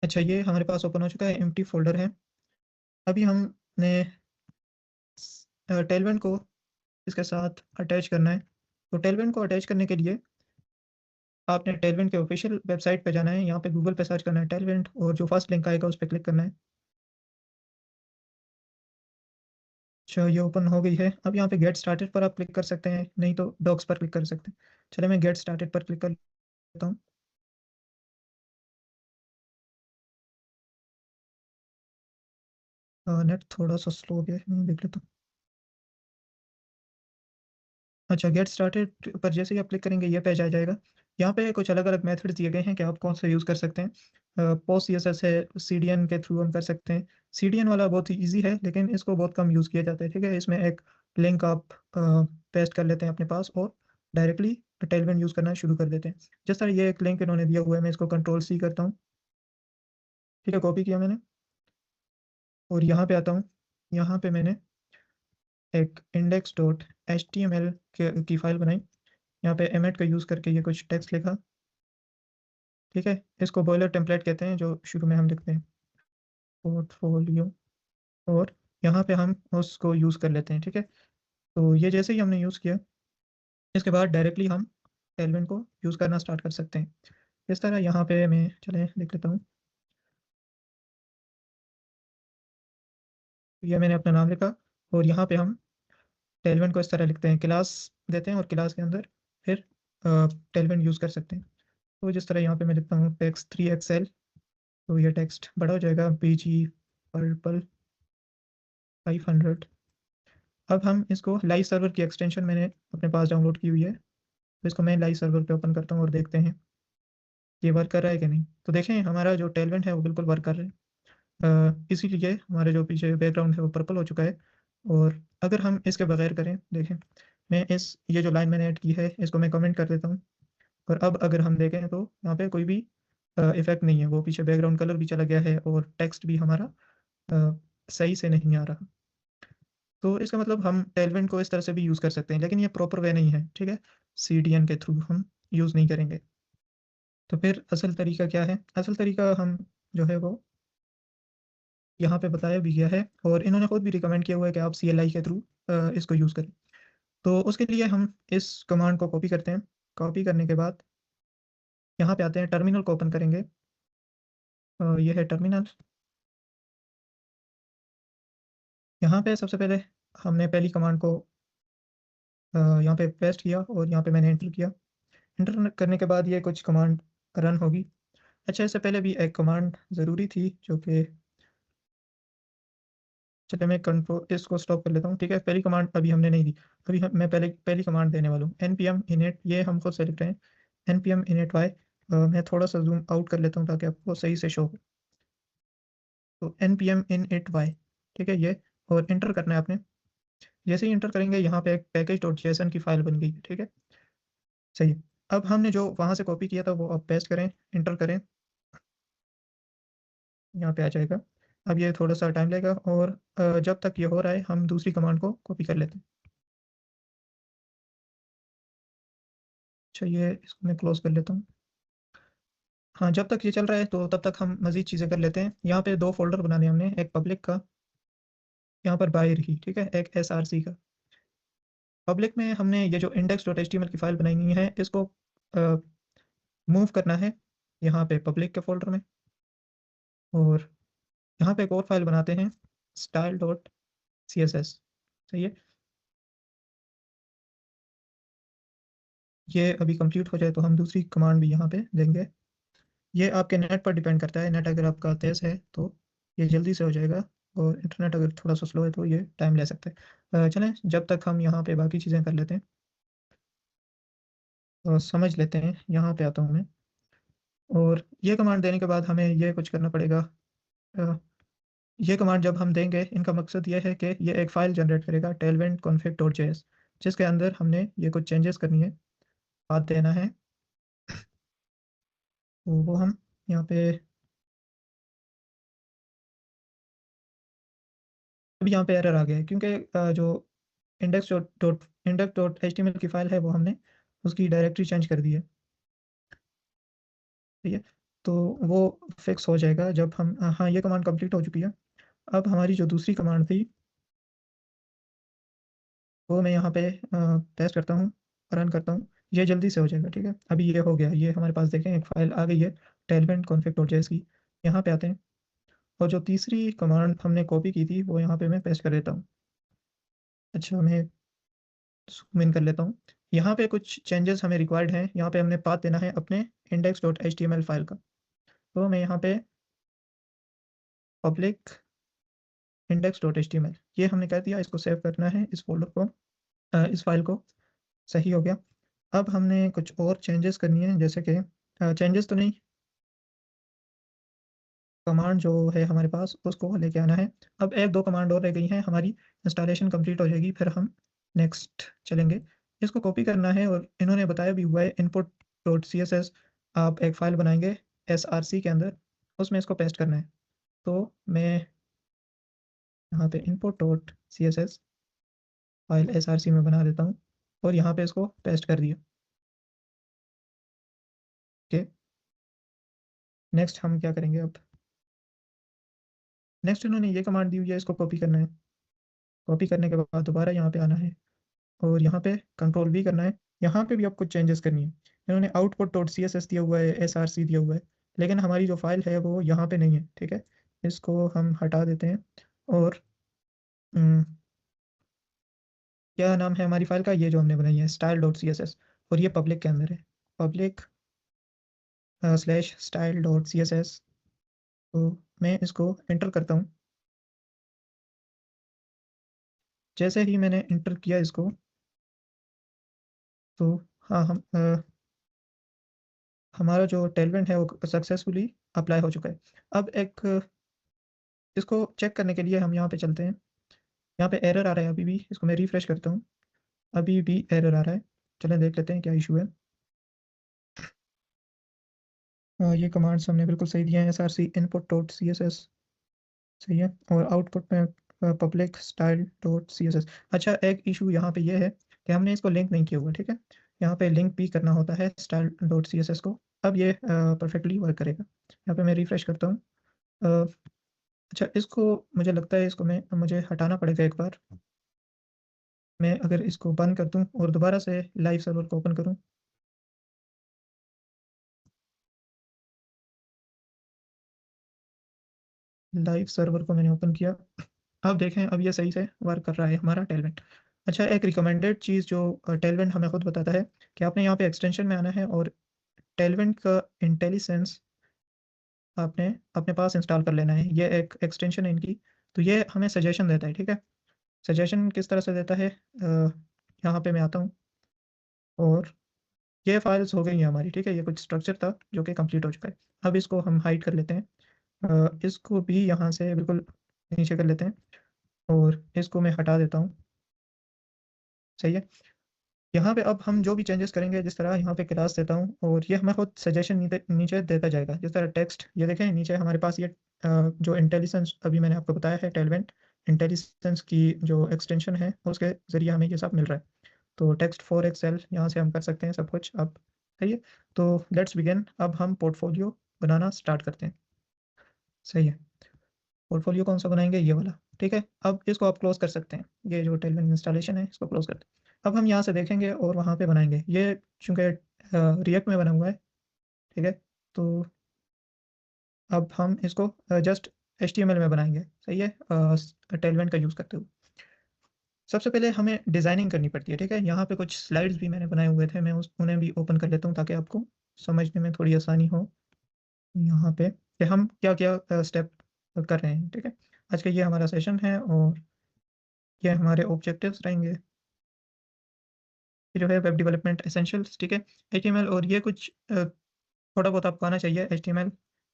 अच्छा, ये हमारे पास ओपन हो चुका है, एम्प्टी फोल्डर है। अभी हमने टेलवेंट को इसके साथ अटैच करना है। तो टेलवेंट को अटैच करने के लिए आपने टेलवेंट के ऑफिशियल वेबसाइट पे जाना है, यहाँ पे गूगल पे सर्च करना है टेलवेंट, और जो फर्स्ट लिंक आएगा उस पर क्लिक करना है। अच्छा, ये ओपन हो गई है। अब यहाँ पे गेट स्टार्टेड पर आप क्लिक कर सकते हैं, नहीं तो डॉक्स पर क्लिक कर सकते हैं। चलिए मैं गेट स्टार्टेड पर क्लिक कर लेता हूँ। नेट थोड़ा सा स्लो हो गया है, मैं देख लेता हूँ। अच्छा, गेट स्टार्टेड पर जैसे ही आप क्लिक करेंगे ये पेज आ जाएगा। यहाँ पे कुछ अलग अलग मेथड्स दिए गए हैं कि आप कौन सा यूज़ कर सकते हैं। पोस्ट CSS है, CDN के थ्रू हम कर सकते हैं। CDN वाला बहुत ही ईजी है, लेकिन इसको बहुत कम यूज़ किया जाता है। ठीक है, इसमें एक लिंक आप पेस्ट कर लेते हैं अपने पास और डायरेक्टली टेलविन यूज़ करना शुरू कर देते हैं। जिस तरह ये एक लिंक इन्होंने दिया हुआ है, मैं इसको Ctrl+C करता हूँ। ठीक है, कॉपी किया मैंने और यहाँ पे आता हूँ। यहाँ पे मैंने एक index.html की फाइल बनाई। यहाँ पे एमेट का यूज़ करके ये कुछ टेक्स्ट लिखा। ठीक है, इसको बॉयलर टेम्पलेट कहते हैं जो शुरू में हम लिखते हैं, पोर्टफोलियो। और यहाँ पे हम उसको यूज़ कर लेते हैं। ठीक है, तो ये जैसे ही हमने यूज़ किया, इसके बाद डायरेक्टली हम टेलविन को यूज़ करना स्टार्ट कर सकते हैं। इस तरह यहाँ पे मैं चले लिख लेता हूँ। ये मैंने अपना नाम लिखा और यहाँ पे हम टेलविन को इस तरह लिखते हैं, क्लास देते हैं और क्लास के अंदर फिर टेलविन यूज़ कर सकते हैं। तो जिस तरह यहाँ पे मैं लिखता हूँ टेक्स्ट 3XL, तो ये टेक्स्ट बड़ा हो जाएगा, BG पर्पल 500। अब हम इसको लाइव सर्वर की एक्सटेंशन मैंने अपने पास डाउनलोड की हुई है, तो इसको मैं लाइव सर्वर पे ओपन करता हूँ और देखते हैं ये वर्क कर रहा है कि नहीं। तो देखें हमारा जो टेलवेंट है वो बिल्कुल वर्क कर रहा है। इसीलिए हमारे जो पीछे बैकग्राउंड है वो पर्पल हो चुका है। और अगर हम इसके बगैर करें, देखें मैं इस ये जो लाइन मैंने ऐड की है इसको मैं कमेंट कर देता हूँ। और अब अगर हम देखें तो यहाँ पे कोई भी इफेक्ट नहीं है, वो पीछे बैकग्राउंड कलर भी चला गया है और टेक्स्ट भी हमारा सही से नहीं आ रहा। तो इसका मतलब हम टेलविन को इस तरह से भी यूज़ कर सकते हैं, लेकिन ये प्रॉपर वे नहीं है। ठीक है, CDN के थ्रू हम यूज़ नहीं करेंगे। तो फिर असल तरीका क्या है? असल तरीका हम जो है वो यहाँ पे बताया भी गया है और इन्होंने खुद भी रिकमेंड किया हुआ है कि आप CLI के थ्रू इसको यूज़ करें। तो उसके लिए हम इस कमांड को कॉपी करते हैं। कॉपी करने के बाद यहाँ पे आते हैं, टर्मिनल को ओपन करेंगे। ये है टर्मिनल। यहाँ पे सबसे पहले हमने पहली कमांड को यहाँ पे पेस्ट किया और यहाँ पे मैंने एंटर किया। एंटर करने के बाद ये कुछ कमांड रन होगी। अच्छा, इससे पहले भी एक कमांड ज़रूरी थी जो कि, चलिए मैं कंट्रोल इसको स्टॉप कर लेता हूँ। ठीक है, पहली कमांड अभी हमने नहीं दी। अभी मैं पहली कमांड देने वाला हूँ, npm init। ये हम खुद से लिख रहे हैं, npm init y। मैं थोड़ा सा जूम आउट कर लेता हूँ ताकि आपको सही से शो हो। तो npm init y, ठीक है ये, और इंटर करना है आपने। जैसे ही इंटर करेंगे यहाँ पे एक package.json की फाइल बन गई है। ठीक है, सही है। अब हमने जो वहाँ से कॉपी किया था वो आप पेस्ट करें, इंटर करें, यहाँ पे आ जाएगा। अब ये थोड़ा सा टाइम लगेगा और जब तक ये हो रहा है हम दूसरी कमांड को कॉपी कर लेते हैं। अच्छा, ये इसको मैं क्लोज कर लेता हूँ। हाँ, जब तक ये चल रहा है तो तब तक हम मज़ीद चीज़ें कर लेते हैं। यहाँ पे दो फोल्डर बनाने हमने, एक पब्लिक का, यहाँ पर बाहर ही, ठीक है, एक SRC का। पब्लिक में हमने ये जो index.html की फाइल बनाई हुई है इसको मूव करना है यहाँ पे पब्लिक के फोल्डर में। और यहाँ पे एक और फाइल बनाते हैं, style.css। सही है, ये अभी कंप्लीट हो जाए तो हम दूसरी कमांड भी यहाँ पे देंगे। ये आपके नेट पर डिपेंड करता है, नेट अगर आपका तेज़ है तो ये जल्दी से हो जाएगा, और इंटरनेट अगर थोड़ा सा स्लो है तो ये टाइम ले सकता है। चलें जब तक हम यहाँ पे बाकी चीज़ें कर लेते हैं और समझ लेते हैं। यहाँ पे आता हूँ मैं, और ये कमांड देने के बाद हमें ये कुछ करना पड़ेगा। अ, ये कमांड जब हम देंगे, इनका मकसद ये है कि ये एक फ़ाइल जनरेट करेगा tailwind config.js, जिसके अंदर हमने ये कुछ चेंजेस करनी है, पाथ देना है। तो वो हम यहाँ पे, अभी यहाँ पे एरर आ गया है क्योंकि जो index.html की फ़ाइल है वो हमने उसकी डायरेक्टरी चेंज कर दी है। ठीक है, तो वो फिक्स हो जाएगा जब हम हाँ, ये कमांड कंप्लीट हो चुकी है। अब हमारी जो दूसरी कमांड थी वो मैं यहाँ पे पेस्ट करता हूँ, रन करता हूँ, ये जल्दी से हो जाएगा। ठीक है, अभी ये हो गया, ये हमारे पास देखें एक फाइल आ गई है tailwind config.js की। यहाँ पे आते हैं और जो तीसरी कमांड हमने कॉपी की थी वो यहाँ पे मैं पेस्ट कर देता हूँ। अच्छा, मैं जूम इन कर लेता हूँ। यहाँ पे कुछ चेंजेस हमें रिक्वायर्ड हैं। यहाँ पे हमने पाथ देना है अपने index.html फाइल का। तो मैं यहाँ पे पब्लिक index.html ये हमने कर दिया, इसको सेव करना है इस फोल्डर को, इस फाइल को। सही हो गया। अब हमने कुछ और चेंजेस करनी है, जैसे कि चेंजेस तो नहीं, कमांड जो है हमारे पास उसको लेके आना है। अब एक दो कमांड और रह गई हैं, हमारी इंस्टॉलेशन कंप्लीट हो जाएगी, फिर हम नेक्स्ट चलेंगे। इसको कॉपी करना है और इन्होंने बताया भी हुआ है input.css आप एक फाइल बनाएंगे src के अंदर, उसमें इसको पेस्ट करना है। तो मैं यहाँ पे input.css फाइल src में बना देता हूँ और यहाँ पे इसको पेस्ट कर दिया। ओके, नेक्स्ट हम क्या करेंगे अब? नेक्स्ट इन्होंने ये कमांड दी हुई है, इसको कॉपी करना है। कॉपी करने के बाद दोबारा यहाँ पे आना है और यहाँ पे कंट्रोल V करना है। यहाँ पे भी आप कुछ चेंजेस करनी है। इन्होंने output.css दिया हुआ है, src दिया हुआ है, लेकिन हमारी जो फाइल है वो यहाँ पे नहीं है। ठीक है, इसको हम हटा देते हैं और क्या नाम है हमारी फाइल का, ये जो हमने बनाई है style.css, और ये पब्लिक के अंदर है, पब्लिक /style.css। तो मैं इसको एंटर करता हूँ। जैसे ही मैंने एंटर किया इसको, तो हाँ, हमारा जो टेलवेंट है वो सक्सेसफुली अप्लाई हो चुका है। अब एक इसको चेक करने के लिए हम यहाँ पे चलते हैं। यहाँ पे एरर आ रहा है अभी भी, इसको मैं रिफ्रेश करता हूँ, अभी भी एरर आ रहा है। चलें देख लेते हैं क्या इशू है। ये कमांड्स हमने बिल्कुल सही दिए हैं, src input.css सही है, और आउटपुट में पब्लिक style.css। अच्छा, एक इशू यहाँ पे ये है कि हमने इसको लिंक नहीं किया हुआ। ठीक है, यहाँ पे लिंक भी करना होता है style.css को। अब ये परफेक्टली वर्क करेगा। यहाँ पे मैं रिफ्रेश करता हूँ। अच्छा, इसको मुझे लगता है इसको मुझे हटाना पड़ेगा एक बार। मैं अगर इसको बंद कर दूं और दोबारा से लाइव सर्वर को ओपन करूं, लाइव सर्वर को मैंने ओपन किया, अब देखें अब ये सही से वर्क कर रहा है हमारा टेलवेंट। अच्छा, एक रिकमेंडेड चीज़ जो टेलवेंट हमें खुद बताता है कि आपने यहाँ पे एक्सटेंशन में आना है और टेलवेंट का इंटेलिसेंस आपने अपने पास इंस्टॉल कर लेना है। ये एक एक्सटेंशन है इनकी, तो ये हमें सजेशन देता है। ठीक है, सजेशन किस तरह से देता है, यहाँ पे मैं आता हूँ और ये फाइल्स हो गई हैं हमारी। ठीक है, ये कुछ स्ट्रक्चर था जो कि कंप्लीट हो चुका है। अब इसको हम हाइड कर लेते हैं, इसको भी यहाँ से बिल्कुल नीचे कर लेते हैं और इसको मैं हटा देता हूँ। सही है, यहाँ पे अब हम जो भी चेंजेस करेंगे, जिस तरह यहाँ पे क्लास देता हूँ और ये हमें खुद सजेशन नीचे देता जाएगा। जिस तरह टेक्स्ट, ये देखें नीचे हमारे पास ये जो इंटेलिजेंस अभी मैंने आपको बताया है, टेलवेंट इंटेलिजेंस की जो एक्सटेंशन है उसके ज़रिए हमें ये सब मिल रहा है। तो टेक्स्ट फॉर एक्सेल यहाँ से हम कर सकते हैं सब कुछ अब। सही है, तो लेट्स बिगिन। अब हम पोर्टफोलियो बनाना स्टार्ट करते हैं। सही है, पोर्टफोलियो कौन सा बनाएंगे, ये वाला। ठीक है, अब इसको आप क्लोज कर सकते हैं, ये जो टेलविन इंस्टॉलेशन है इसको क्लोज करते हैं। अब हम यहाँ से देखेंगे और वहाँ पे बनाएंगे। ये चूँकि रिएक्ट में बना हुआ है, ठीक है, तो अब हम इसको जस्ट HTML में बनाएंगे। सही है, टेलविन का यूज़ करते हुए सबसे पहले हमें डिज़ाइनिंग करनी पड़ती है। ठीक है, यहाँ पे कुछ स्लाइड्स भी मैंने बनाए हुए थे, मैं उन्हें भी ओपन कर लेता हूँ ताकि आपको समझने में थोड़ी आसानी हो यहाँ पे कि हम क्या क्या स्टेप कर रहे हैं। ठीक है, आज का ये हमारा सेशन है और ये हमारे ऑब्जेक्टिव्स रहेंगे। ये जो है वेब डेवलपमेंट एसेंशियल्स। ठीक है, HTML, और ये कुछ थोड़ा बहुत आपको आना चाहिए। HTML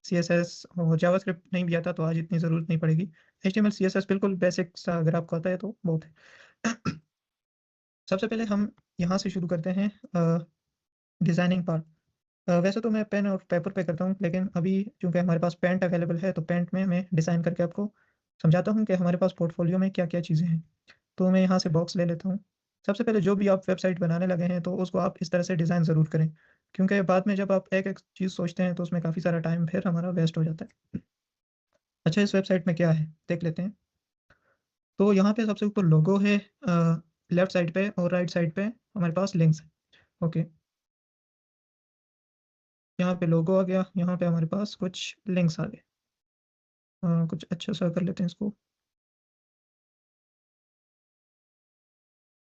CSS और जावास्क्रिप्ट नहीं भी आता तो आज इतनी ज़रूरत नहीं पड़ेगी। HTML CSS बिल्कुल बेसिक सा अगर आपको आता है तो बहुत है। सबसे पहले हम यहाँ से शुरू करते हैं डिज़ाइनिंग पार्ट। वैसे तो मैं पेन और पेपर पे करता हूँ, लेकिन अभी चूँकि हमारे पास पेंट अवेलेबल है तो पेंट में मैं डिज़ाइन करके आपको समझाता हूँ कि हमारे पास पोर्टफोलियो में क्या क्या चीज़ें हैं। तो मैं यहाँ से बॉक्स ले लेता हूँ। सबसे पहले जो भी आप वेबसाइट बनाने लगे हैं तो उसको आप इस तरह से डिज़ाइन ज़रूर करें। क्योंकि बाद में जब आप एक एक चीज़ सोचते हैं तो उसमें काफ़ी सारा टाइम फिर हमारा वेस्ट हो जाता है। अच्छा, इस वेबसाइट में क्या है देख लेते हैं। तो यहाँ पे सबसे ऊपर लोगो है, लेफ्ट साइड पे और राइट साइड पे हमारे पास लिंक्स है। ओके, यहाँ पे लोगो आ गया, यहाँ पे हमारे पास कुछ लिंक्स आ गए। कुछ अच्छा सा कर लेते हैं इसको।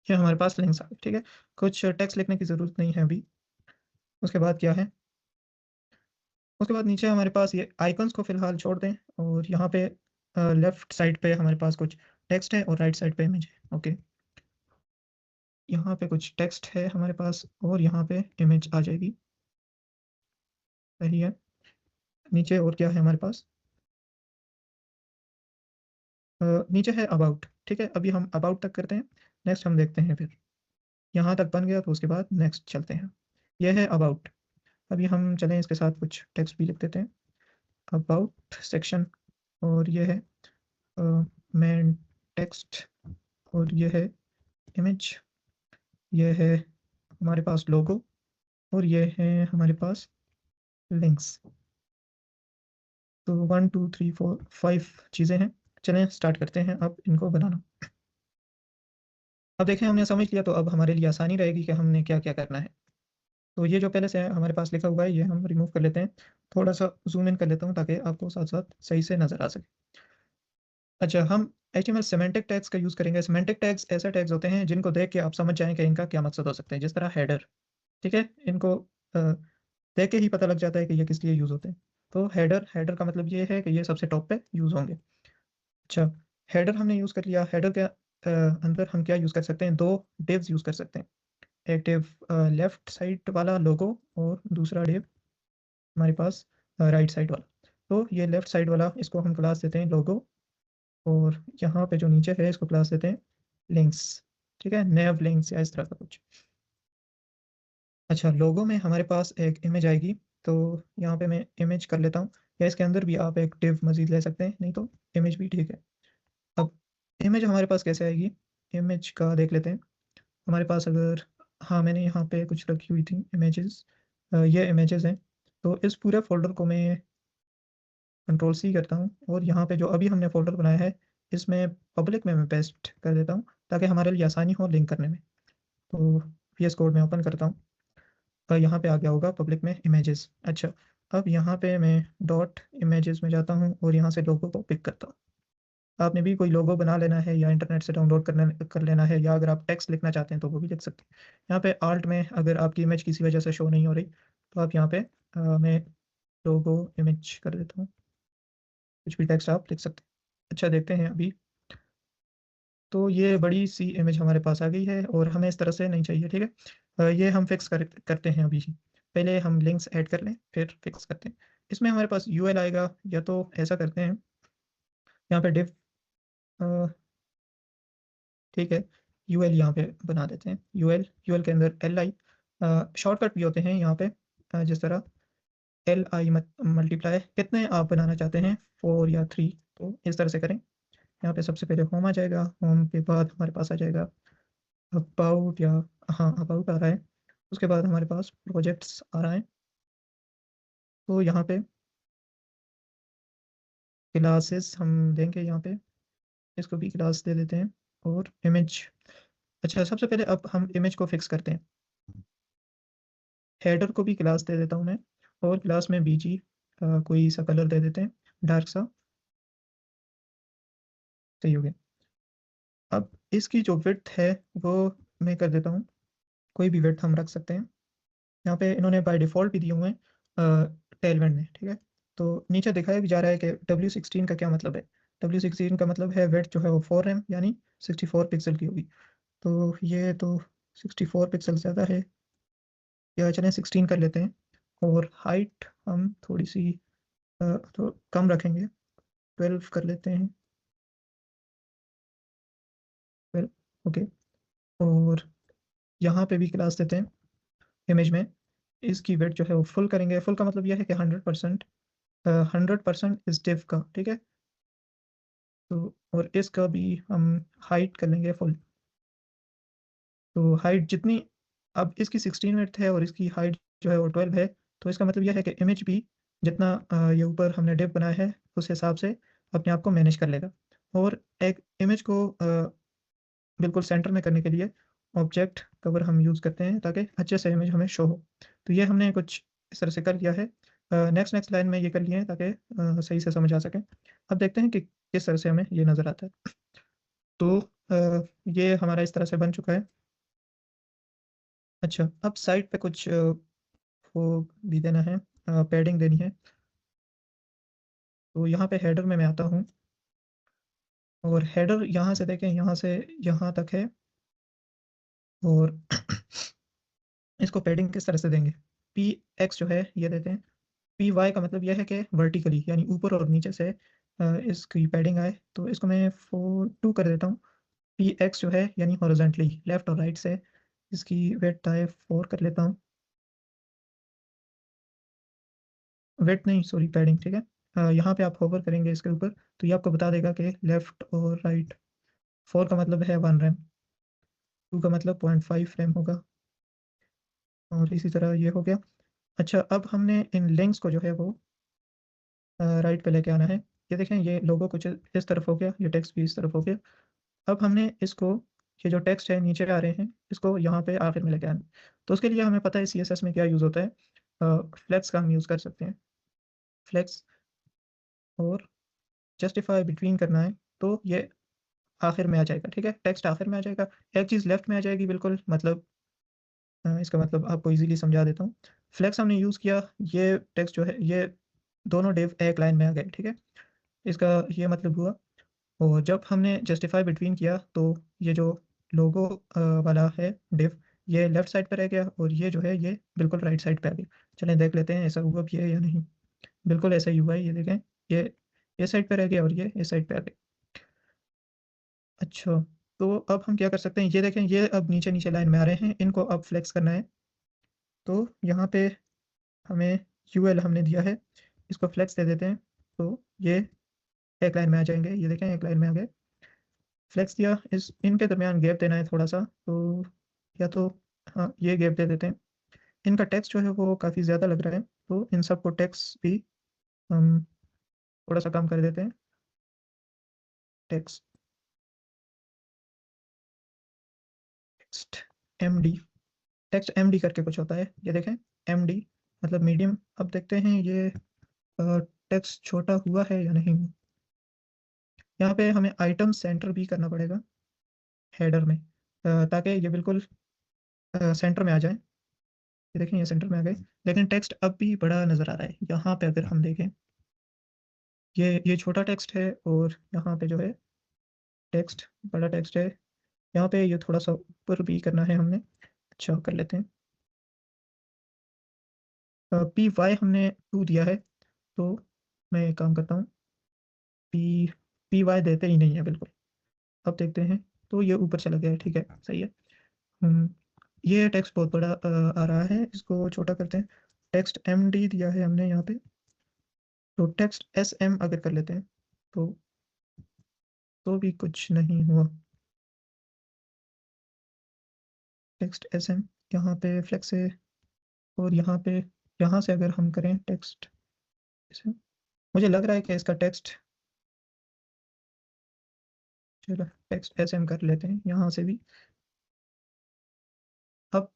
ये हमारे पास लिंक्स आ गए, ठीक है। कुछ टेक्स्ट लिखने की ज़रूरत नहीं है अभी। उसके बाद क्या है, उसके बाद नीचे हमारे पास ये आइकन्स को फ़िलहाल छोड़ दें और यहाँ पे लेफ्ट साइड पे हमारे पास कुछ टेक्स्ट है और राइट साइड पे इमेज है। ओके, यहाँ पे कुछ टेक्स्ट है हमारे पास और यहाँ पे इमेज आ जाएगी। सही है। नीचे और क्या है हमारे पास, नीचे है अबाउट, ठीक है। अभी हम अबाउट तक करते हैं, नेक्स्ट हम देखते हैं फिर। यहाँ तक बन गया तो उसके बाद नेक्स्ट चलते हैं। यह है अबाउट। अभी हम चलें इसके साथ कुछ टेक्स्ट भी लिख देते हैं, अबाउट सेक्शन। और ये है मेन टेक्स्ट और ये है इमेज, ये है हमारे पास लोगो और ये है हमारे पास लिंक्स। तो 1 2 3 4 5 चीज़ें हैं। चलें स्टार्ट करते हैं अब इनको बनाना। अब देखें हमने समझ लिया तो अब हमारे लिए आसानी रहेगी कि हमने क्या क्या करना है। तो ये जो पहले से हमारे पास लिखा हुआ है ये हम रिमूव कर लेते हैं। थोड़ा सा जूम इन कर लेता हूँ ताकि आपको साथ साथ सही से नज़र आ सके। अच्छा, हम HTML सिमेंटिक टैग्स का यूज़ करेंगे। सिमेंटिक टैग्स ऐसे टैग्स होते हैं जिनको देख के आप समझ जाएं कि इनका क्या मकसद हो सकते हैं, जिस तरह हेडर, ठीक है। इनको देख के ही पता लग जाता है कि ये किस लिए यूज़ होते हैं। तो हेडर, हेडर का मतलब ये है कि ये सबसे टॉप पे यूज़ होंगे। अच्छा, हेडर हमने यूज़ कर लिया। हेडर के अंदर हम क्या यूज़ कर सकते हैं, दो डिव्स यूज़ कर सकते हैं। एक डिव लेफ्ट साइड वाला लोगो और दूसरा डिव हमारे पास राइट साइड वाला। तो ये लेफ्ट साइड वाला इसको हम क्लास देते हैं लोगो और यहाँ पे जो नीचे है इसको क्लास देते हैं लिंक्स, ठीक है, नेव लिंक्स या इस तरह का कुछ। अच्छा, लोगो में हमारे पास एक इमेज आएगी, तो यहाँ पे मैं इमेज कर लेता हूँ, या इसके अंदर भी आप एक डिव मज़ीद ले सकते हैं, नहीं तो इमेज भी ठीक है। अब इमेज हमारे पास कैसे आएगी, इमेज का देख लेते हैं। हमारे पास अगर, हाँ मैंने यहाँ पे कुछ रखी हुई थी इमेजेस, ये इमेजेस हैं। तो इस पूरे फ़ोल्डर को मैं कंट्रोल C करता हूँ और यहाँ पे जो अभी हमने फ़ोल्डर बनाया है इसमें पब्लिक में मैं पेस्ट कर देता हूँ ताकि हमारे लिए आसानी हो लिंक करने में। तो VS कोड में ओपन करता हूँ, यहाँ पे आ गया होगा पब्लिक में इमेजेस। अच्छा, अब यहाँ पे मैं डॉट इमेजेस में जाता हूँ और यहाँ से लोगो को पिक करता हूँ। आपने भी कोई लोगो बना लेना है या इंटरनेट से डाउनलोड कर लेना है, या अगर आप टेक्स्ट लिखना चाहते हैं तो वो भी लिख सकते हैं। यहाँ पे आल्ट में अगर आपकी इमेज किसी वजह से शो नहीं हो रही तो आप यहाँ पे मैं लोगो इमेज कर देता हूँ, कुछ भी टेक्स्ट आप लिख सकते हैं। अच्छा, देखते हैं अभी। तो ये बड़ी सी इमेज हमारे पास आ गई है और हमें इस तरह से नहीं चाहिए, ठीक है। ये हम फिक्स करते हैं अभी ही। पहले हम लिंक्स ऐड कर लें फिर फिक्स करते हैं। इसमें हमारे पास UL आएगा, या तो ऐसा करते हैं यहाँ पे डिव, ठीक है, UL यहाँ पे बना देते हैं। UL के अंदर LI शॉर्टकट भी होते हैं यहाँ पे, जिस तरह LI मल्टीप्लाई, कितने आप बनाना चाहते हैं 4 या 3, तो इस तरह से करें। यहाँ पे सबसे पहले होम आ जाएगा, होम के बाद हमारे पास आ जाएगा अबाउट, या हाँ अबाउट आ रहा है। उसके बाद हमारे पास प्रोजेक्ट्स आ रहा है, तो यहाँ पे क्लासेस हम देंगे, यहाँ पे इसको भी क्लास दे देते हैं और इमेज। अच्छा, सबसे पहले अब हम इमेज को फिक्स करते हैं। हेडर को भी क्लास दे देता हूँ मैं और क्लास में BG कोई सा कलर दे देते हैं, डार्क सा, सही हो गया। अब इसकी जो विड्थ है वो मैं कर देता हूँ, कोई भी विड्थ हम रख सकते हैं। यहाँ पे इन्होंने बाय डिफ़ॉल्ट भी दिए हुए हैं टेलविंड में, ठीक है। तो नीचे दिखाया भी जा रहा है कि W16 का क्या मतलब है। W16 का मतलब है विड्थ जो है वो 4 M यानी 64 पिक्सल की होगी। तो ये तो 64 पिक्सल ज़्यादा है, या चलें 16 कर लेते हैं। और हाइट हम थोड़ी सी तो कम रखेंगे, 12 कर लेते हैं, 12। ओके, और यहाँ पे भी क्लास देते हैं इमेज में। इसकी विड्थ जो है वो फुल करेंगे। फुल का मतलब यह है कि 100%, 100% इस डिव का, ठीक है। तो और इसका भी हम हाइट कर लेंगे फुल। तो हाइट जितनी, अब इसकी 16 विड्थ है और इसकी हाइट जो है वो 12 है, तो इसका मतलब यह है कि इमेज भी जितना ये ऊपर हमने डिव बनाया है उस हिसाब से अपने आप को मैनेज कर लेगा। और एक इमेज को बिल्कुल सेंटर में करने के लिए ऑब्जेक्ट कवर हम यूज़ करते हैं ताकि अच्छे से इमेज हमें शो हो। तो ये हमने कुछ इस तरह से कर लिया है। नेक्स्ट लाइन में ये कर लिए हैं ताकि सही से समझ आ सके। अब देखते हैं कि किस तरह से हमें ये नज़र आता है। तो ये हमारा इस तरह से बन चुका है। अच्छा, अब साइड पे कुछ वो भी देना है, पैडिंग देनी है। तो यहाँ पे हेडर में मैं आता हूँ और हेडर यहाँ से देखें, यहाँ से यहाँ तक है। और इसको पैडिंग किस तरह से देंगे? पी एक्स जो है ये देते हैं। पी वाई का मतलब यह है कि वर्टिकली यानी ऊपर और नीचे से इसकी पैडिंग आए। तो इसको मैं 2 कर देता हूँ। पी एक्स जो है यानी हॉरिजॉन्टली लेफ्ट और राइट से इसकी विड्थ है 4 कर लेता हूँ। विड्थ नहीं, सॉरी, पैडिंग, ठीक है। यहाँ पे आप होवर करेंगे इसके ऊपर तो ये आपको बता देगा कि लेफ्ट और राइट। 4 का मतलब है 1 रैम, 2 का मतलब 0.5 रैम होगा और इसी तरह ये हो गया। अच्छा, अब हमने इन लिंक्स को जो है वो राइट पे लेके आना है। ये देखें, ये लोगो कुछ इस तरफ हो गया, ये टेक्स्ट भी इस तरफ हो गया। अब हमने इसको, ये जो टेक्स्ट है नीचे आ रहे हैं, इसको यहाँ पे आखिर में लेके आना है। तो उसके लिए हमें पता है CSS में क्या यूज़ होता है। फ्लेक्स का हम यूज़ कर सकते हैं। फ्लेक्स और जस्टिफाई बिटवीन करना है तो ये आखिर में आ जाएगा, ठीक है। टेक्स्ट आखिर में आ जाएगा, एक चीज़ लेफ्ट में आ जाएगी बिल्कुल, मतलब इसका मतलब आपको इजीली समझा देता हूँ। फ्लेक्स हमने यूज़ किया, ये टेक्स्ट जो है ये दोनों डिव एक लाइन में आ गए, ठीक है। इसका ये मतलब हुआ। और जब हमने जस्टिफाई बिटवीन किया तो ये जो लोगो वाला है डिव, ये लेफ्ट साइड पर रह गया और ये जो है ये बिल्कुल राइट साइड पे आ गया। चलें देख लेते हैं ऐसा हुआ भी है या नहीं। बिल्कुल ऐसा ही हुआ है, ये देखें, ये साइड पे रह गया और ये इस साइड पे आ गया। अच्छा, तो अब हम क्या कर सकते हैं, ये देखें, ये अब नीचे नीचे लाइन में आ रहे हैं, इनको अब फ्लेक्स करना है। तो यहाँ पे हमें यूएल हमने दिया है, इसको फ्लेक्स दे देते हैं तो ये एक लाइन में आ जाएंगे। ये देखें एक लाइन में आ गए। फ्लेक्स दिया, इस इनके दरमियान गैप देना है थोड़ा सा, तो या तो हाँ ये गैप दे देते हैं। इनका टेक्स्ट जो है वो काफ़ी ज़्यादा लग रहा है तो इन सबको टेक्स्ट भी हम थोड़ा सा कम कर देते हैं। Text text MD, text MD करके कुछ होता है, ये देखें, MD मतलब मीडियम। अब देखते हैं ये टेक्स्ट छोटा हुआ है या नहीं। यहाँ पे हमें आइटम सेंटर भी करना पड़ेगा हेडर में, ताकि ये बिल्कुल सेंटर में आ जाए। ये देखें ये सेंटर में आ गए, लेकिन टेक्स्ट अब भी बड़ा नज़र आ रहा है। यहाँ पे अगर हम देखें, ये छोटा टेक्स्ट है और यहाँ पे जो है टेक्स्ट बड़ा टेक्स्ट है। यहाँ पे ये थोड़ा सा ऊपर भी करना है हमने। अच्छा, कर लेते हैं। PY हमने 2 दिया है तो मैं एक काम करता हूँ, पी PY देते ही नहीं है बिल्कुल। अब देखते हैं, तो ये ऊपर चला गया है, ठीक है, सही है। हम्म, ये टेक्स्ट बहुत बड़ा आ रहा है, इसको छोटा करते हैं। टेक्स्ट MD दिया है हमने यहाँ पे, तो टेक्स्ट SM अगर कर लेते हैं तो भी कुछ नहीं हुआ। टेक्स्ट SM यहाँ पे फ्लेक्स है और यहाँ से अगर हम करें टेक्स्ट, मुझे लग रहा है कि इसका टेक्स्ट, चलो टेक्स्ट SM कर लेते हैं यहाँ से भी। अब